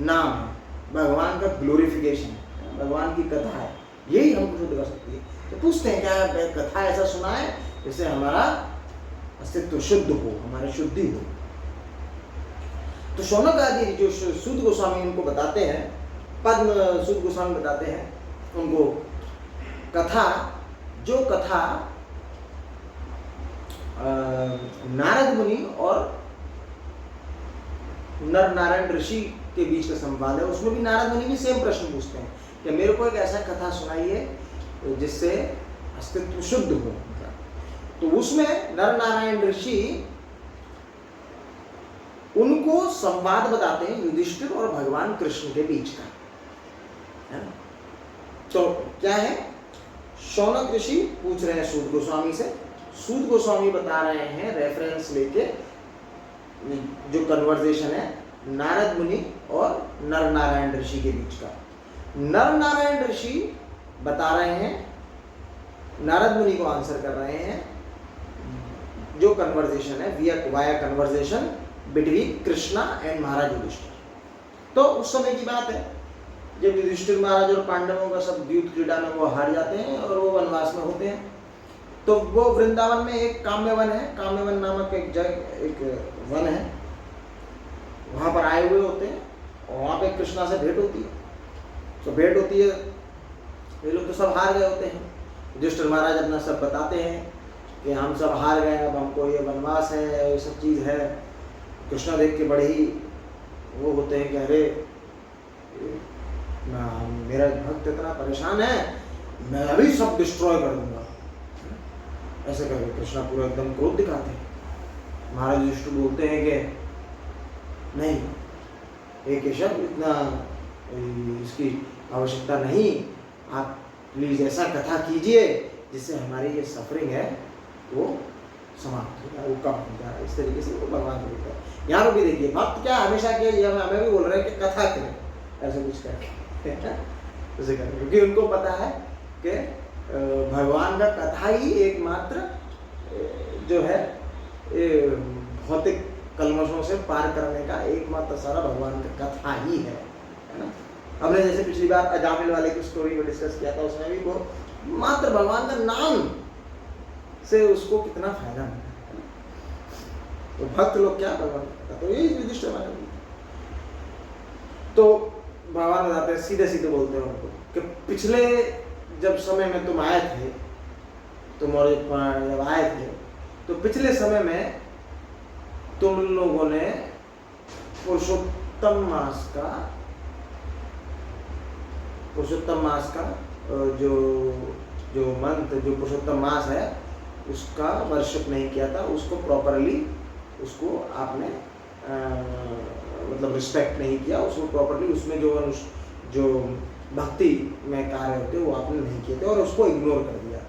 नाम है, भगवान का ग्लोरिफिकेशन है, भगवान की कथा है, यही हमको शुद्ध कर सकती है। तो पूछते हैं क्या कथा ऐसा सुना है जिससे हमारा अस्तित्व शुद्ध हो, हमारी शुद्धि हो। तो शौनक आदि जो सूत गोस्वामी उनको बताते हैं, पद्म सूत गोस्वामी बताते हैं उनको कथा, जो कथा नारद मुनि और नर नारायण ऋषि के बीच का संवाद है। उसमें भी नारद मुनि भी सेम प्रश्न पूछते हैं कि मेरे को एक ऐसा कथा सुनाइए जिससे अस्तित्व शुद्ध हो। तो उसमें नर नारायण ऋषि उनको संवाद बताते हैं युधिष्ठिर और भगवान कृष्ण के बीच का, है ना। तो क्या है, शौनक ऋषि पूछ रहे हैं सूत गोस्वामी से, सूत गोस्वामी बता रहे हैं रेफरेंस लेके जो कन्वर्सेशन है नारद मुनि और नर नारायण ऋषि के बीच का। नर नारायण ऋषि बता रहे हैं, नारद मुनि को आंसर कर रहे हैं जो कन्वर्सेशन है via conversation between Krishna and Maharaj Yudhishthir. तो उस समय की बात है जब युधिष्ठिर महाराज और पांडवों का सब युद्ध क्रीड़ा में वो हार जाते हैं और वो वनवास में होते हैं। तो वो वृंदावन में एक काम्यवन है, काम्यवन नामक एक वन है, वहाँ पर आए हुए होते हैं और वहाँ पे कृष्णा से भेंट होती है। तो भेंट होती है, ये लोग तो सब हार गए होते हैं। युधिष्ठिर महाराज अपना सब बताते हैं कि हम सब हार गए, अब हमको ये वनवास है, ये सब चीज़ है। कृष्णा देख के बड़े ही वो होते हैं कि अरे मेरा भक्त इतना परेशान है, मैं अभी सब डिस्ट्रॉय कर दूंगा, ऐसे करके कृष्णा पूरा एकदम क्रोध दिखाते हैं। महाराज युधिष्ठिर बोलते हैं कि नहीं, हे केशव, इतना इसकी आवश्यकता नहीं, आप प्लीज ऐसा कथा कीजिए जिससे हमारी ये सफरिंग है वो समाप्त हो जाए, वो कम हो जाए। इस तरीके से वो भगवान को बोलता है। यहाँ पर भी देखिए भक्त क्या हमेशा के, ये हमें भी बोल रहे हैं कि कथा करें, ऐसे कुछ करके उसे करें, क्योंकि उनको पता है कि भगवान का कथा ही एकमात्र जो है भौतिक कलमशों से पार करने का एकमात्र सारा भगवान का कथा ही है ना। हमने जैसे पिछली बार अजामिल वाले की स्टोरी में डिस्कस किया था, उसमें भी वो मात्र भगवान का नाम से उसको कितना फायदा मिला, तो भक्त लोग क्या भगवान का, तो यही युधिष्ठिर महाराज। तो भगवान बताते हैं, सीधे सीधे बोलते हैं उनको कि पिछले जब समय में तुम आए थे, तुम और जब आए थे, तो पिछले समय में तुम लोगों ने पुरुषोत्तम मास का जो मंथ, जो पुरुषोत्तम मास है उसका वर्शिप नहीं किया था, उसको प्रॉपरली, उसको आपने मतलब रिस्पेक्ट नहीं किया, उसको प्रॉपरली, उसमें जो भक्ति में कार्य होते वो आपने नहीं किए थे और उसको इग्नोर कर दिया था।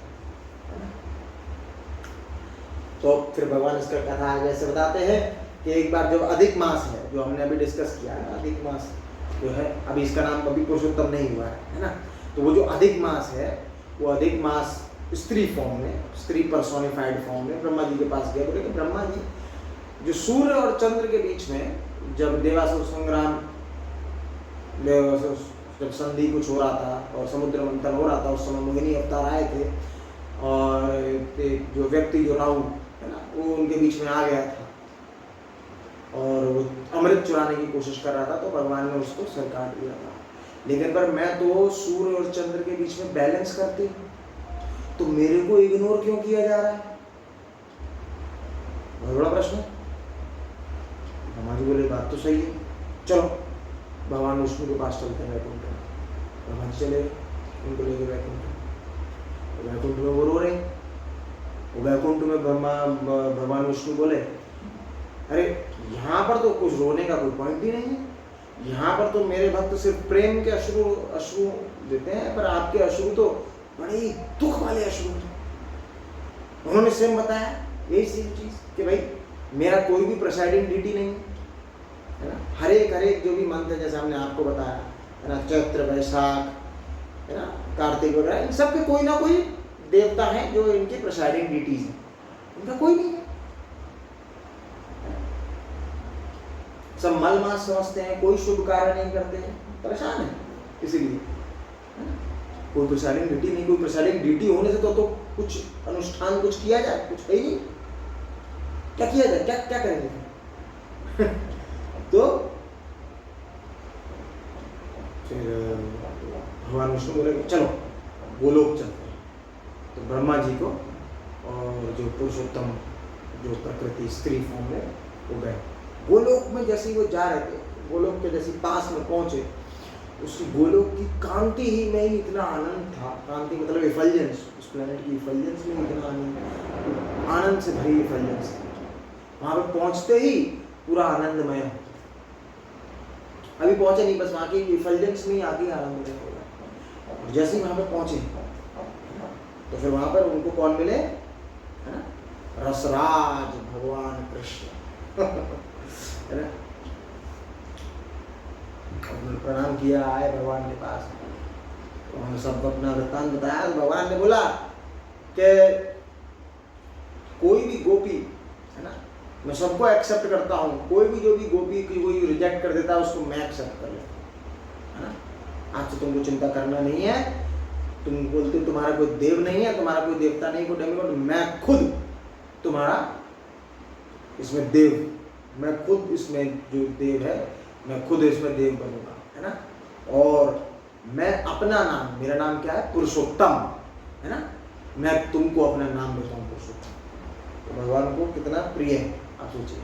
तो फिर भगवान इसका कथा आगे से बताते हैं कि एक बार जब अधिक मास है, जो हमने अभी डिस्कस किया है, अधिक मास जो है, अभी इसका नाम अभी पुरुषोत्तम नहीं हुआ है ना, तो वो जो अधिक मास है, वो अधिक मास स्त्री फॉर्म में, स्त्री पर्सोनिफाइड फॉर्म में ब्रह्मा जी के पास गया, बोले कि ब्रह्मा जी, जो सूर्य और चंद्र के बीच में जब देवासुर संग्राम, जब संधि कुछ हो रहा था और समुद्र मंथन हो रहा था, उस समय मोहिनी अवतार आए थे और जो व्यक्ति, जो राहु है ना, वो उनके बीच में आ गया था और वो अमृत चुराने की कोशिश कर रहा था, तो भगवान ने उसको सर काट दिया था। लेकिन पर मैं तो सूर्य और चंद्र के बीच में बैलेंस करती हूँ, तो मेरे को इग्नोर क्यों किया जा रहा है? बहुत बड़ा प्रश्न है। हमारी बोले बात तो सही है, चलो भगवान विष्णु के पास चलते हैं वैकुंठ में। भगवान चले उनको लेके वैकुंठ, वैकुंठ में वो रो रहे, वैकुंठ में भगवान विष्णु बोले, अरे यहाँ पर तो कुछ रोने का कोई पॉइंट ही नहीं है, यहाँ पर तो मेरे भक्त सिर्फ प्रेम के अश्रु देते हैं, पर आपके अश्रु तो बड़े ही दुख वाले अश्रु थे। उन्होंने सेम बताया यही सेम चीज कि भाई मेरा कोई भी प्रेसाइडिंग डीटी नहीं है ना, हर एक जो भी मंथ है, जैसे हमने आपको बताया है ना, चैत्र, वैशाख है ना, कार्तिक वगैरह, इन सब के कोई ना कोई देवता है जो इनके प्रेसाइडिंग डीटीज हैं, इनका कोई नहीं है। सब मल मास समझते हैं, कोई शुभ कार्य नहीं करते हैं, परेशान है इसीलिए, कोई प्रेसाइडिंग डीटी नहीं। कोई प्रेसाइडिंग डीटी होने से तो कुछ अनुष्ठान कुछ किया जाए, कुछ है ही नहीं, क्या किया जाए, क्या करेंगे तो फिर भगवान विष्णु बोले चलो गोलोक चलते हैं। तो ब्रह्मा जी को और जो पुरुषोत्तम, जो प्रकृति स्त्री फॉर्म में, वो गए गोलोक में। जैसे ही वो जा रहे थे, गोलोक के जैसे पास में पहुंचे, उसकी गोलोक की कांति ही में ही इतना आनंद था, कांति मतलब इफल्जेंस, उस प्लेनेट की इफल्जेंस में इतना आनंद से भरी इफल्जेंस थी। वहां पे पहुंचते ही पूरा आनंदमय हो, अभी पहुंचे नहीं, बस वहां की इफल्जेंस में ही आगे आनंदमय हो गया। जैसे ही वहां पे पहुंचे तो फिर वहां पर उनको कौन मिले, है ना, रसराज भगवान कृष्ण है ना। प्रणाम किया, आए भगवान के पास, उन्होंने सबको अपना वृत्तांत बताया। तो भगवान ने बोला कि कोई भी गोपी है ना, मैं सबको एक्सेप्ट करता हूँ, कोई भी जो भी गोपी की कोई रिजेक्ट कर देता है उसको मैं एक्सेप्ट कर लेता हूँ, है ना। आज से तुमको चिंता करना नहीं है, तुम बोलते तुम्हारा कोई देव नहीं है, तुम्हारा कोई देवता नहीं, कोई डेमिगॉड, मैं खुद तुम्हारा इसमें देव, मैं खुद इसमें जो देव है, मैं खुद इसमें देव बनूंगा, है ना। और मैं अपना नाम, मेरा नाम क्या है, पुरुषोत्तम, है ना, मैं तुमको अपना नाम देता हूँ पुरुषोत्तम। तो भगवान को कितना प्रिय है आप सोचिए,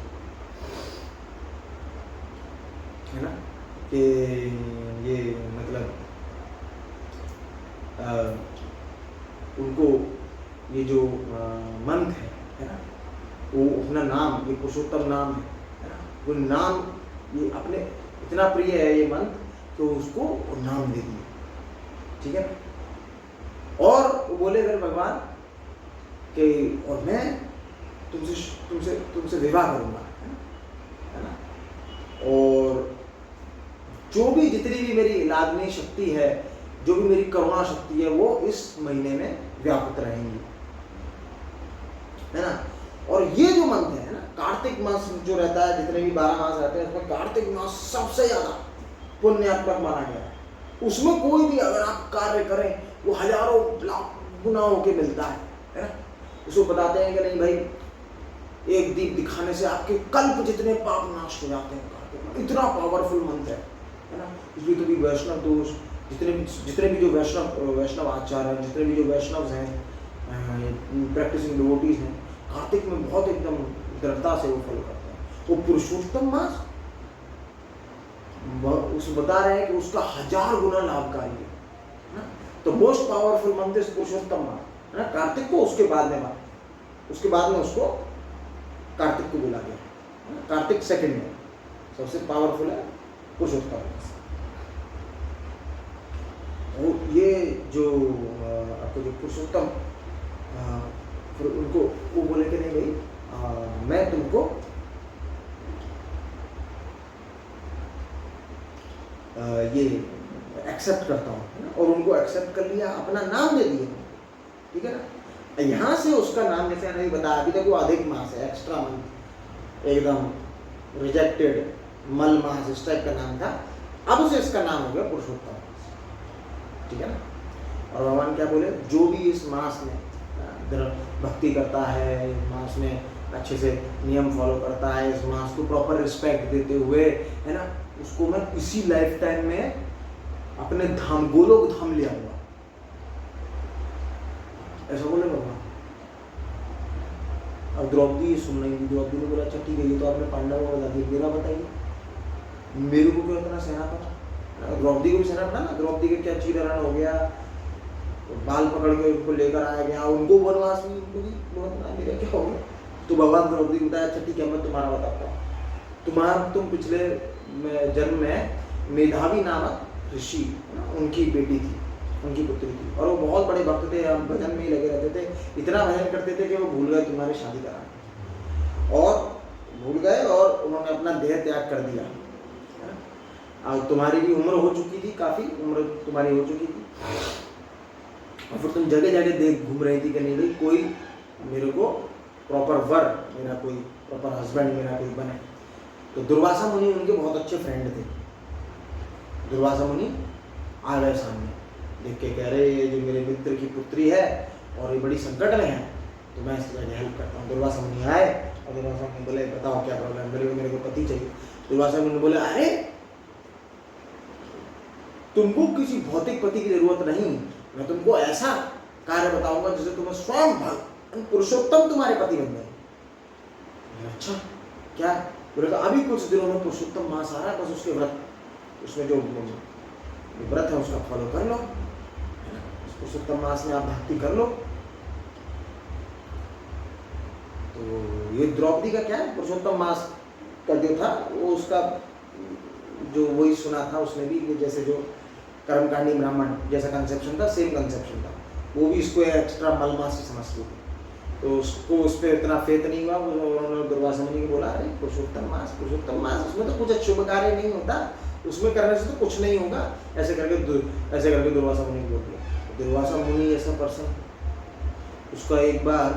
है ना, कि ये मतलब उनको ये जो मंथ है ना, वो अपना नाम, ये पुरुषोत्तम नाम है ना, वो नाम ये अपने इतना प्रिय है ये मंथ, तो उसको नाम दे दिए, ठीक है। और वो बोले फिर भगवान कि और मैं तुमसे विवाह करूंगा, है ना, और जो भी जितनी भी मेरी लादनी शक्ति है, जो भी मेरी करुणा शक्ति है वो इस महीने में व्याप्त रहेंगी, है ना। और ये जो मंथ है ना, कार्तिक मास जो रहता है, जितने भी 12 मास रहते हैं उसमें कार्तिक मास सबसे ज्यादा पुण्यात्मक माना गया है। उसमें कोई भी अगर आप कार्य करें वो हजारों लाख गुना होके मिलता है ना। उसको बताते हैं कि नहीं भाई, एक दीप दिखाने से आपके कल्प जितने पाप नाश हो जाते हैं। इतना पावरफुल मंत्र है ना। इसलिए तो भी वैष्णव दोष जितने भी जो वैष्णव आचार्य हैं, जितने भी जो वैष्णव हैं, प्रैक्टिसिंग डिवोटीज हैं, कार्तिक में बहुत एकदम दृढ़ता से वो फॉलो करते हैं। वो पुरुषोत्तम मास उस बता रहे हैं कि उसका 1000 गुना लाभकारी है। तो मोस्ट पावरफुल मंथ इज पुरुषोत्तम मास, है ना। कार्तिक को उसके बाद में उसको कार्तिक को बोला गया, है ना। कार्तिक सेकंड में सबसे पावरफुल है पुरुषोत्तम मास। ये जो आपको जो पुरुषोत्तम, फिर उनको वो बोले कि नहीं भाई, मैं तुमको ये एक्सेप्ट करता हूँ, है ना। और उनको एक्सेप्ट कर लिया, अपना नाम दे दिया, ठीक है ना। यहाँ से उसका नाम, जैसे नहीं बताया अभी तक, वो अधिक मास है, एक्स्ट्रा मंथ, एकदम रिजेक्टेड मल मास, इस टाइप का नाम था। अब उसे इसका नाम हो गया पुरुषोत्तम मास, ठीक है ना। और भगवान क्या बोले, जो भी इस मास में भक्ति करता है, इस मास में अच्छे से नियम फॉलो करता है, इस मास को प्रॉपर रिस्पेक्ट देते हुए, है ना, उसको मैं इसी लाइफ टाइम में अपने धाम गोलोक धाम ले आऊंगा, ऐसा बोले भगवान। अब द्रौपदी सुन रही थी, द्रौपदी ने बोला अच्छा ठीक है, ये तो आपने पांडवों को बता दिया, मेरा बताइए, मेरे को क्यों इतना सहना पड़ा। द्रौपदी को भी सहना पड़ा ना। द्रौपदी के क्या चीरहरण हो गया, बाल पकड़ के उनको लेकर आया गया, उनको वनवास में, उनको भी बहुत मेरा क्या हो गया। तो भगवान द्रौपदी को बताया अच्छा ठीक है, मैं तुम्हारा बताता हूँ। तुम पिछले जन्म में मेधावी नामक ऋषि, उनकी बेटी थी, उनकी पुत्री थी, और वो बहुत बड़े भक्त थे, हम भजन में ही लगे रहते थे। इतना भजन करते थे कि वो भूल गए तुम्हारी शादी कराना, और भूल गए और उन्होंने अपना देह त्याग कर दिया। अब तुम्हारी भी उम्र हो चुकी थी, काफी उम्र तुम्हारी हो चुकी थी, और फिर तुम जगह जगह देख घूम रही थी कि नहीं भाई कोई मेरे को प्रॉपर वर, मेरा कोई प्रॉपर हस्बैंड मेरा कोई बने। तो दुर्वासा मुनि उनके बहुत अच्छे फ्रेंड थे। दुर्वासा मुनि आ गए सामने, देख के कह रहे ये जो मेरे मित्र की पुत्री है और ये बड़ी संकट में है, तो मैं इसकी वजह हेल्प करता हूँ। दुर्वासा मुनि आए और दुर्वासा मुनि बोले बताओ क्या प्रॉब्लम है, मेरे को पति चाहिए। दुर्वासा मुनि बोले अरे तुमको किसी भौतिक पति की जरूरत नहीं, मैं तुमको ऐसा कार्य बताऊंगा जिससे तुम्हें स्वयं पुरुषोत्तम तुम्हारे पति बन जाए। अच्छा क्या बोले, तो अभी कुछ दिनों में पुरुषोत्तम मास आ रहा है, बस उसके व्रत, उसमें जो व्रत है उसका फॉलो कर लो, पुरुषोत्तम मास में आप भक्ति कर लो। तो ये द्रौपदी का क्या है, पुरुषोत्तम मास का जो था वो उसका जो वही सुना था उसने भी, जैसे जो कर्मकांडी ब्राह्मण जैसा कंसेप्शन था, सेम कंसेप्शन था, वो भी इसको एक्स्ट्रा मल मास से समझती थी। तो उसको उस पर इतना फेत नहीं हुआ। उन्होंने दुर्वासा मुनि को बोला अरे पुरुषोत्तम मास उसमें तो कुछ शुभ कार्य नहीं होता, उसमें करने से तो कुछ नहीं होगा, ऐसे करके दुर्वासा मुनि को बोल दिया। दुर्वासा मुनि ऐसा पर्सन, उसका एक बार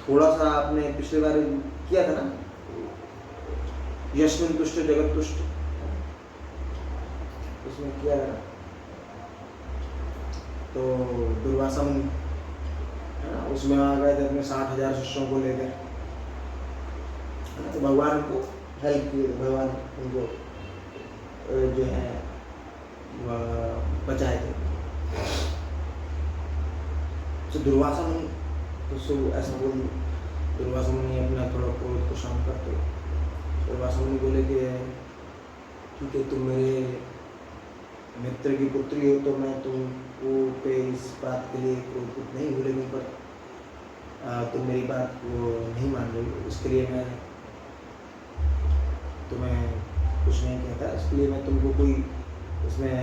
थोड़ा सा आपने पिछले बार किया था ना, यस्मिन् तुष्ट जगत तुष्ट, उसमें किया था। तो दुर्वासा मुनि है ना, उसमें आ गए थे अपने 60,000 शिष्यों को लेकर, तो भगवान उनको हेल्प किए, भगवान उनको जो है बचाए थे। तो दुर्वासा मुनि तो ऐसा बोल, दुर्वासा मुनि अपना थोड़ा क्रोध को शांत करते, दुर्वासा मुनि बोले कि ठीक है तुम मेरे मित्र की पुत्री हो तो मैं तुमको पे इस बात के लिए क्रोधित नहीं हूँ, लेकिन पर तुम मेरी बात को नहीं मान रही हो, इसके लिए मैं तुम्हें कुछ नहीं कहता, इसके लिए मैं तुमको कोई इसमें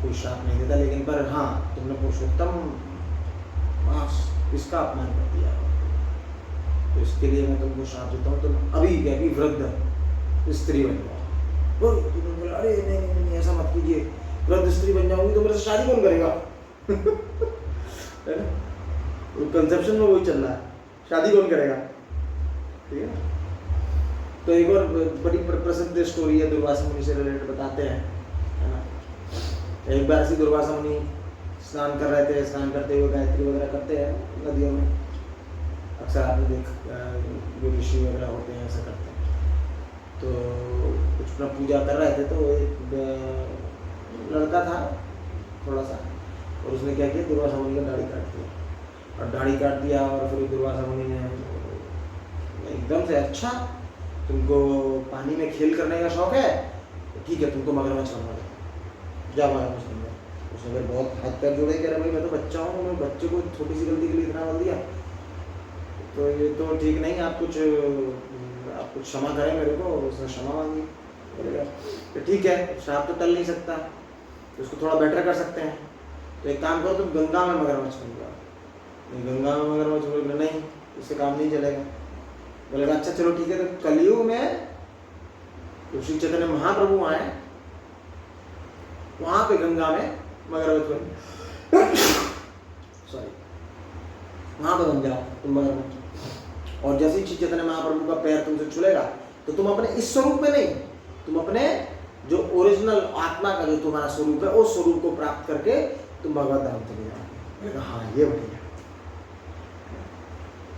कोई श्राप नहीं देता, लेकिन पर हाँ तुमने पुरुषोत्तम मास इसका अपमान कर दिया, तो इसके लिए मैं तुमको श्राप देता हूँ, तुम अभी वृद्ध स्त्री बन जाओ। बोल तो बोला अरे नहीं नहीं नहीं ऐसा मत कीजिए, वृद्ध स्त्री बन जाऊंगी तो मेरे से शादी कौन करेगा है ना, कंसेप्शन में वही चल रहा है, शादी कौन करेगा, ठीक है। तो एक और बड़ी प्रसिद्ध स्टोरी है दुर्वासा मुनि से रिलेटेड बताते हैं, है ना। एक बार ऐसी दुर्वासा मुनि स्नान कर रहे थे, स्नान करते हुए गायत्री वगैरह करते हैं नदियों में, अक्सर आपने जो ऋषि वगैरह होते हैं ऐसा करते हैं। तो कुछ अपना पूजा कर रहे थे, तो एक लड़का था थोड़ा सा, और उसने क्या किया, दुर्वासा मुनि का दाढ़ी काट दिया, और दाढ़ी काट दिया। और फिर दुर्वासा मुनि ने एकदम से, अच्छा तुमको पानी में खेल करने का शौक है, तो ठीक है तुमको मगरमच्छ बनवा दो, जा मगरमच्छ बन जाओ। उसने फिर बहुत हाथ पैर जोड़े, कह रहे भाई मैं तो बच्चा हूँ, मैं बच्चे को छोटी सी गलती के लिए इतना बोल दिया, तो ये तो ठीक नहीं, आप कुछ क्षमा करें मेरे को। उसने क्षमा मांगी, बोलेगा तो ठीक है, श्राप तो टल नहीं सकता, तो उसको थोड़ा बेटर कर सकते हैं, तो एक काम करो तुम गंगा में मगरमच्छ बन जाओ। गंगा में मगरमच्छ बोले नहीं, इससे काम नहीं चलेगा। बोलेगा अच्छा चलो ठीक है, तो कलयुग में तो श्री चैतन्य महाप्रभु आए, वहां पे गंगा में मगरमच्छ बन सॉरी वहां पे बन जाओ तुम मगरमच्छ। और जैसे ही श्री चैतन्य महाप्रभु का पैर तुमसे छुलेगा, तो तुम अपने इस स्वरूप में नहीं, तुम अपने जो ओरिजिनल आत्मा का जो तुम्हारा स्वरूप है, उस स्वरूप को प्राप्त करके तुम भगवत धाम चले जाओगे। हाँ ये बढ़िया।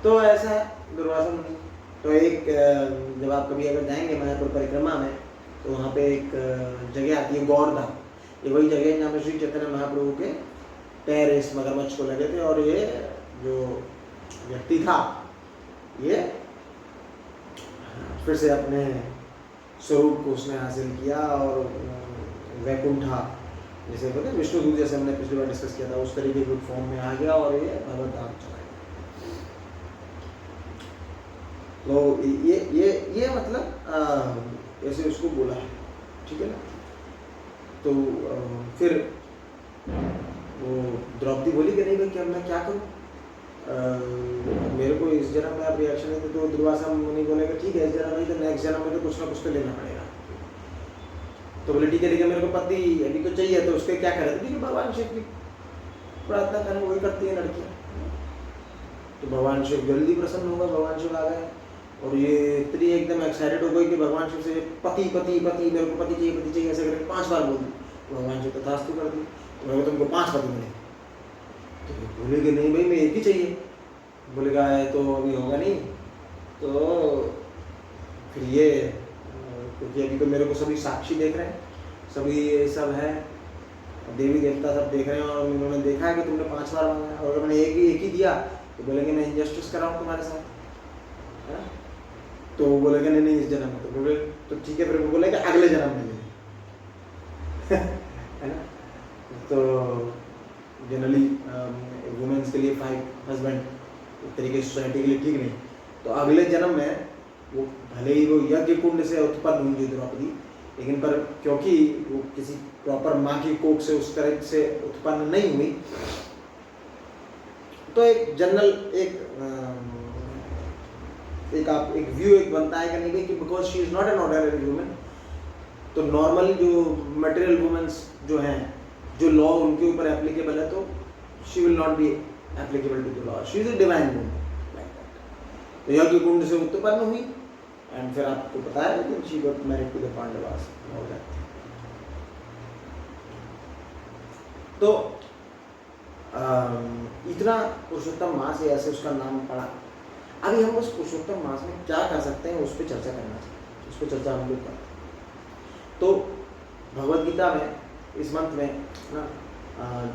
तो ऐसा है दुर्वासा मुनि। तो एक जब आप कभी अगर जाएंगे मायापुर परिक्रमा में, तो वहाँ पे एक जगह आती है गौरधाम, ये वही जगह है जहाँ पे श्री चैतन्य महाप्रभु के पैर इस मगरमच्छ को लगे थे। और ये जो व्यक्ति था, ये फिर से अपने स्वरूप को उसने हासिल किया, और वैकुंठा जैसे बोलते हैं विष्णु दूत, जैसे हमने पिछली बार डिस्कस किया था, उस तरीके के फॉर्म में आ गया, और ये भगवत धाम चला गया। तो ये मतलब ऐसे उसको बोला है, ठीक है ना। तो फिर वो द्रौपदी बोली कि नहीं भाई क्या मैं क्या करूँ, मेरे को इस जन्म में आप रिएक्शन है, तो दुर्वासा मुनि बोलेगा ठीक है इस जन्म में, तो नेक्स्ट जन्म में तो कुछ ना कुछ तो लेना पड़ेगा। तो बोले ठीक है देखिए मेरे को पति अभी तो चाहिए, तो उसके क्या करें, तो भगवान शिव की प्रार्थना करें, वही करती है लड़कियाँ। तो भगवान शिव जल्दी प्रसन्न होगा, भगवान शिव आ गए, और ये इतनी एकदम एक्साइटेड हो गई कि भगवान शिव से पति पति पति मेरे को पति चाहिए ऐसे करके 5 बार बोल दी। भगवान शिव तथास्तु कर दी, तो तुमको 5 पति मिले। तो बोले कि नहीं भाई मैं एक ही चाहिए। बोलेगा तो अभी होगा नहीं, तो फिर ये क्योंकि अभी तो मेरे को सभी साक्षी देख रहे हैं, सभी सब है, देवी देवता सब देख रहे हैं, और उन्होंने देखा है कि तुमने 5 बार मांगा, और अगर मैंने एक ही दिया तो बोलेंगे मैं इंजस्टिस कर रहा हूँ तुम्हारे साथ, है ना। तो बोलेगा नहीं इस जन्म में, तो बोले तो ठीक है, फिर वो बोलेगा अगले जन्म में है ना। तो जनरली वुमेन्स के लिए 5 हस्बैंड एक तरीके से सोसाइटी के लिए ठीक नहीं, तो अगले जन्म में वो भले ही वो यज्ञ कुंड से उत्पन्न हुई द्रौपदी, लेकिन पर क्योंकि वो किसी प्रॉपर माँ की कोख से उस तरह से उत्पन्न नहीं हुई, तो एक जनरल एक व्यू एक बनता है कि नहीं भाई कि because she is not an ordinary women, तो नॉर्मल जो मटेरियल वुमेन्स जो हैं, जो लॉ उनके ऊपर एप्लीकेबल है, तो she will not be applicable to the law, she is a divine woman like that. तो यज्ञ कुंड से उत्पन्न हुई, एंड फिर आपको पता है कि she got married to the Pandavas और दैट। तो इतना पुरुषोत्तम मास है, ऐसे उसका नाम पड़ा। अभी हम उस पुरुषोत्तम मास में क्या कर सकते हैं उस पर चर्चा करना चाहिए, उस पर चर्चा हम लोग करते हैं। तो भगवद गीता में इस मंत्र में ना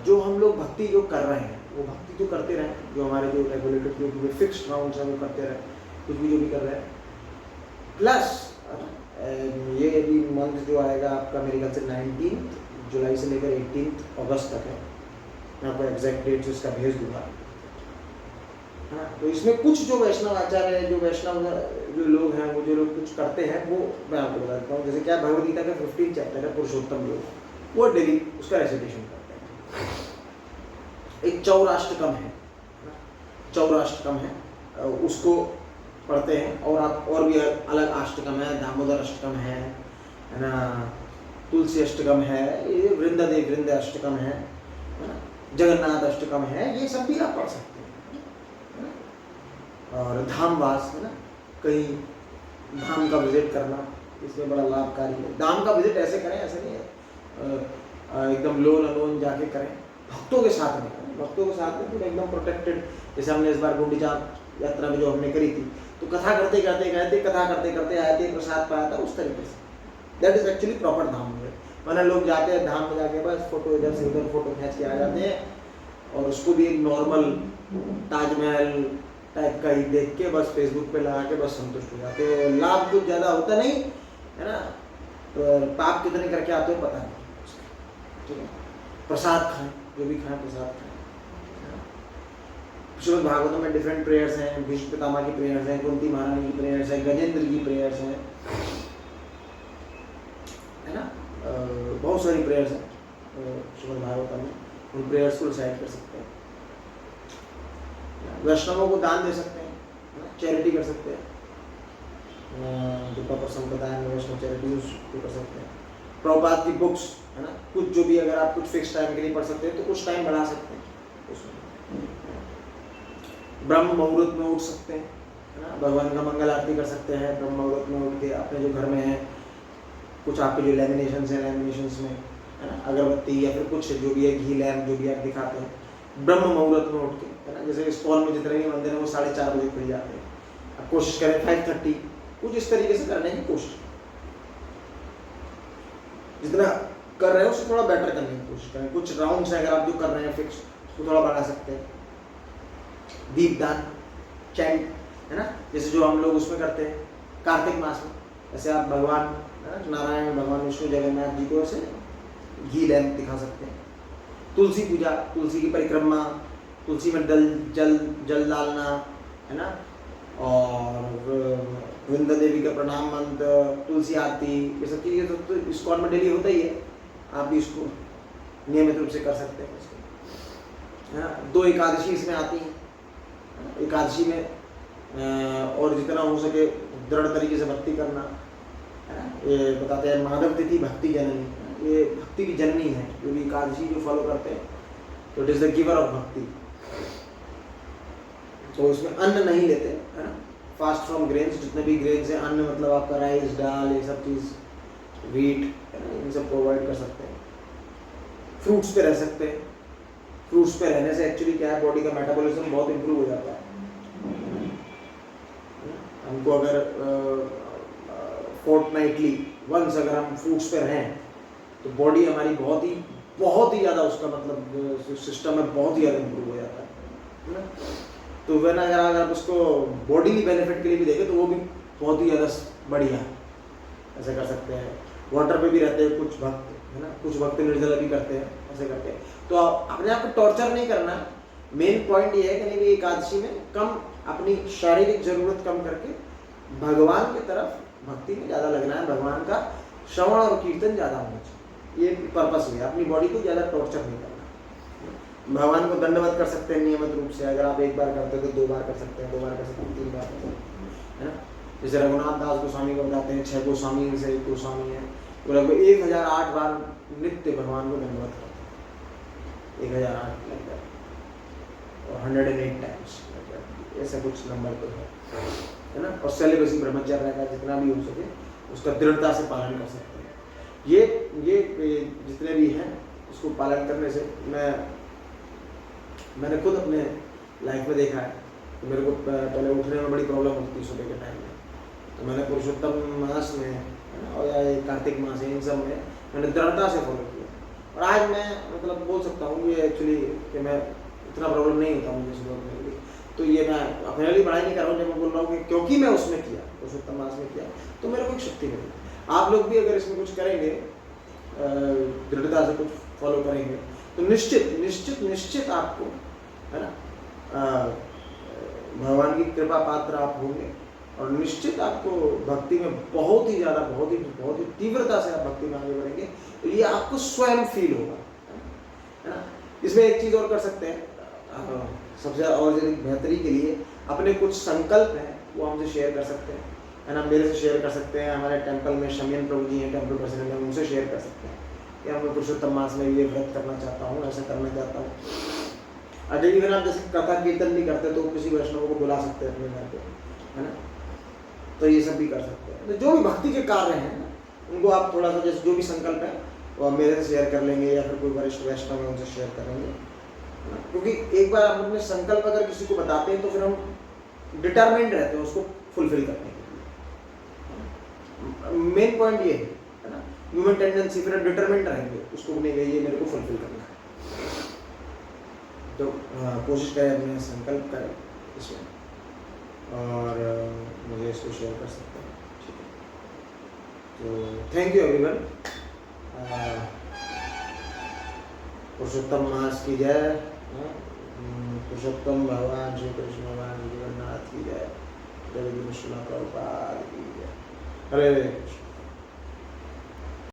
जो हम लोग भक्ति जो कर रहे हैं, वो भक्ति तो करते रहें, जो हमारे जो रेगुलेटेड जो फिक्स्ड राउंड्स हैं वो करते रहें, कुछ भी जो भी कर रहे हैं। प्लस ये अभी मंथ जो आएगा आपका मेरे ख्याल से 19 जुलाई से लेकर 18 अगस्त तक है, मैं आपको एग्जैक्ट डेट्स इसका भेज दूंगा। हाँ, तो इसमें कुछ जो वैष्णव आचार्य है, जो वैष्णव जो लोग हैं, वो जो लोग कुछ करते हैं, वो मैं आपको बता देता हूँ। जैसे क्या भगवद गीता का 15 चैप्टर है पुरुषोत्तम योग, वो डेली उसका रेसिटेशन करते हैं। एक चौराष्टकम है, चौराष्टकम है, उसको पढ़ते हैं। और आप और भी अलग अष्टकम है, दामोदर अष्टकम है, है ना, तुलसी अष्टकम है, ये वृंद अष्टकम है ना, जगन्नाथ अष्टकम है, ये सब भी आप पढ़ सकते हैं, है ना। और धामवास है ना, कहीं धाम का विजिट करना, इसमें बड़ा लाभकारी है। धाम का विजिट ऐसे करें, ऐसे नहीं है एकदम लोन अलोन जाके करें, भक्तों के साथ में करें। भक्तों के साथ में तो एकदम प्रोटेक्टेड, जैसे हमने इस बार गुंडीचा यात्रा में जो हमने करी थी, तो कथा करते करते गए थे, कथा करते करते आए थे, प्रसाद पाया था, उस तरीके से। दैट इज एक्चुअली प्रॉपर धाम है। वरना लोग जाते हैं धाम में, जाके बस फोटो इधर से उधर फोटो खींच के आ जाते हैं, और उसको भी एक नॉर्मल ताजमहल टाइप का ही देख के बस फेसबुक पे लगा के बस संतुष्ट हो जाते हैं। लाभ कुछ ज़्यादा होता नहीं है ना, तो पाप कितने करके आते हो पता नहीं, ठीक है। प्रसाद खाएं, जो भी खाएं प्रसाद खाएं। श्रीमद् भागवतम में डिफरेंट प्रेयर्स हैं, भीष्म पितामह की प्रेयर्स हैं, कुंती महारानी की प्रेयर्स हैं, गजेंद्र की प्रेयर्स हैं, है ना, बहुत सारी प्रेयर्स हैं श्रीमद् भागवतम में। उन प्रेयर्स को रिसाइट कर सकते हैं, वैष्णवों को दान दे सकते हैं, चैरिटी कर सकते हैं, दुर्गा संप्रदाय में वैष्णव चैरिटी कर सकते हैं। प्रभुपाद की बुक्स है ना, कुछ जो भी अगर आप कुछ फिक्स टाइम के लिए पढ़ सकते हैं तो कुछ टाइम बढ़ा सकते हैं उसमें। ब्रह्म मुहूर्त में उठ सकते हैं, है ना, भगवान का मंगल आरती कर सकते हैं ब्रह्म मुहूर्त में उठ के। अपने जो घर में है कुछ आपके जो लैमिनेशंस हैं, लैमिनेशंस में है ना अगरबत्ती या फिर कुछ जो भी है घी लैम्प जो भी आप दिखाते हैं ब्रह्म मुहूर्त में उठ के, है ना। जैसे इस्कॉन में जितने भी मंदिर हैं वो 4:30 बजे खुल जाते हैं, आप कोशिश करें 5:30 कुछ इस तरीके से करने की कोशिश, जितना कर रहे हो उससे थोड़ा बेटर करने की कोशिश करें। कुछ राउंड्स अगर आप जो कर रहे हैं फिक्स, उसको थोड़ा बढ़ा सकते हैं। दीपदान, चैंट, है ना, जैसे जो हम लोग उसमें करते हैं कार्तिक मास में, ऐसे आप भगवान नारायण, भगवान विष्णु, जगन्नाथ जी को ऐसे घी लैम्प दिखा सकते हैं। तुलसी पूजा, तुलसी की परिक्रमा, तुलसी में जल डालना, है ना, और वृंदा देवी का प्रणाम मंत्र, तुलसी आरती, ये सब चीज़ें तो इस्कॉन में डेली होता ही है, आप भी इसको नियमित रूप से कर सकते हैं, है ना। 2 एकादशी इसमें आती हैं, एकादशी में और जितना हो सके दृढ़ तरीके से भक्ति करना, है ना। ये बताते हैं माधव तिथि भक्ति जननी, ये भक्ति की जननी है, जो भी एकादशी जो फॉलो करते हैं तो it is the giver of भक्ति। तो इसमें अन्न नहीं लेते, है ना, फास्ट फ्रॉम ग्रेन्स, जितने भी ग्रेन्स हैं, अन्न मतलब आपका राइस, दाल, ये सब चीज़, वीट, है ना, इन सब प्रोवाइड कर सकते हैं। फ्रूट्स पे रह सकते हैं, फ्रूट्स पे रहने से एक्चुअली क्या है, बॉडी का मेटाबॉलिज्म बहुत इंप्रूव हो जाता है। हमको अगर फोर्टनाइटली वंस अगर हम फ्रूट्स पे रहें तो बॉडी हमारी बहुत ही ज़्यादा उसका मतलब सिस्टम है बहुत ही ज़्यादा इंप्रूव हो जाता है ना। तो वह अगर आप उसको बॉडीली बेनिफिट के लिए भी देखें तो वो भी बहुत ही ज़्यादा बढ़िया ऐसे कर सकते हैं। वाटर पे भी रहते हैं कुछ भक्त, है ना, कुछ भक्त निर्जला भी करते हैं, ऐसे करते हैं। तो अपने आप को टॉर्चर नहीं करना, मेन पॉइंट ये है कि नहीं एकादशी में कम अपनी शारीरिक जरूरत कम करके भगवान की तरफ भक्ति में ज़्यादा लगना है, भगवान का श्रवण और कीर्तन ज़्यादा होना चाहिए, ये पर्पस है। अपनी बॉडी को ज़्यादा टॉर्चर नहीं करना। भगवान को दंडवत कर सकते हैं नियमित रूप से, अगर आप 1 बार करते हो तो 2 बार कर सकते हैं, 2 बार कर सकते हैं, 3 बार कर सकते हैं, है ना। जैसे रघुनाथ दास गोस्वामी को बताते हैं 6 गोस्वामी से 1 गोस्वामी है, वो लगभग 1008 बार नित्य भगवान को दंडवत करते हैं, 1008 लगभग, और 108 टाइम्स ऐसा कुछ नंबर तो है ना। और सेलिबसी ब्रह्मचर्य का जितना भी हो सके उसका दृढ़ता से पालन कर सकते हैं। ये जितने भी हैं उसको पालन करने से मैंने खुद अपने लाइफ में देखा है। तो मेरे को पहले उठने में बड़ी प्रॉब्लम होती थी सुबह के टाइम में, तो मैंने पुरुषोत्तम मास में, है ना, और या कार्तिक मास इन सब में मैंने दृढ़ता से फॉलो किया, और आज मैं मतलब बोल सकता हूँ ये एक्चुअली कि मैं इतना प्रॉब्लम नहीं होता मुझे सुबह उठने के लिए। तो ये मैं अपने लिए बड़ाई नहीं कर रहा हूँ, जब मैं बोल रहा हूँ कि क्योंकि मैं उसमें किया, पुरुषोत्तम मास में किया, तो मेरे को एक शक्ति मिली। आप लोग भी अगर इसमें कुछ करेंगे, दृढ़ता से कुछ फॉलो करेंगे, तो निश्चित निश्चित निश्चित आपको, है ना, भगवान की कृपा पात्र आप होंगे, और निश्चित आपको भक्ति में बहुत ही ज़्यादा बहुत ही तीव्रता से आप भक्ति में आगे बढ़ेंगे। तो ये आपको स्वयं फील होगा, है ना। इसमें एक चीज़ और कर सकते हैं, सबसे और बेहतरी के लिए अपने कुछ संकल्प हैं वो हमसे शेयर कर सकते हैं, है ना, मेरे से शेयर कर सकते हैं, हमारे टेंपल में शमियन प्रभु जी हैं, टेंपल प्रेसिडेंट हैं, उनसे शेयर कर सकते हैं कि मैं पुरुषोत्तम मास में ये व्रत करना चाहता हूँ, ऐसा करना चाहता हूँ। अगर इवन आप जैसे कथा कीर्तन भी करते तो किसी वैष्णव को बुला सकते हैं अपने घर पे, है ना, तो ये सब भी कर सकते हैं। तो जो भी भक्ति के कार्य हैं ना, उनको आप थोड़ा सा जैसे जो भी संकल्प है वो आप मेरे से शेयर कर लेंगे या फिर कोई वरिष्ठ वैष्णव है उनसे शेयर करेंगे, क्योंकि एक बार हम अपने संकल्प अगर किसी को बताते हैं तो फिर हम डिटरमाइंड रहते हैं उसको फुलफिल करने के लिए। मेन पॉइंट ये है ना, ह्यूमन टेंडेंसी, फिर हम डिटरमाइंड रहेंगे उसको नहीं, ये मेरे को फुलफिल करना है। तो कोशिश करें, अपने संकल्प करें इसमें, और मुझे इसको शेयर कर सकते हैं, ठीक है। तो थैंक यू एवरीवन। पुरुषोत्तम मास की जय, पुरुषोत्तम भगवान श्री कृष्ण भगवान जगन्नाथ की जय, जय श्रील प्रभुपाद की जय। हरे कृष्ण।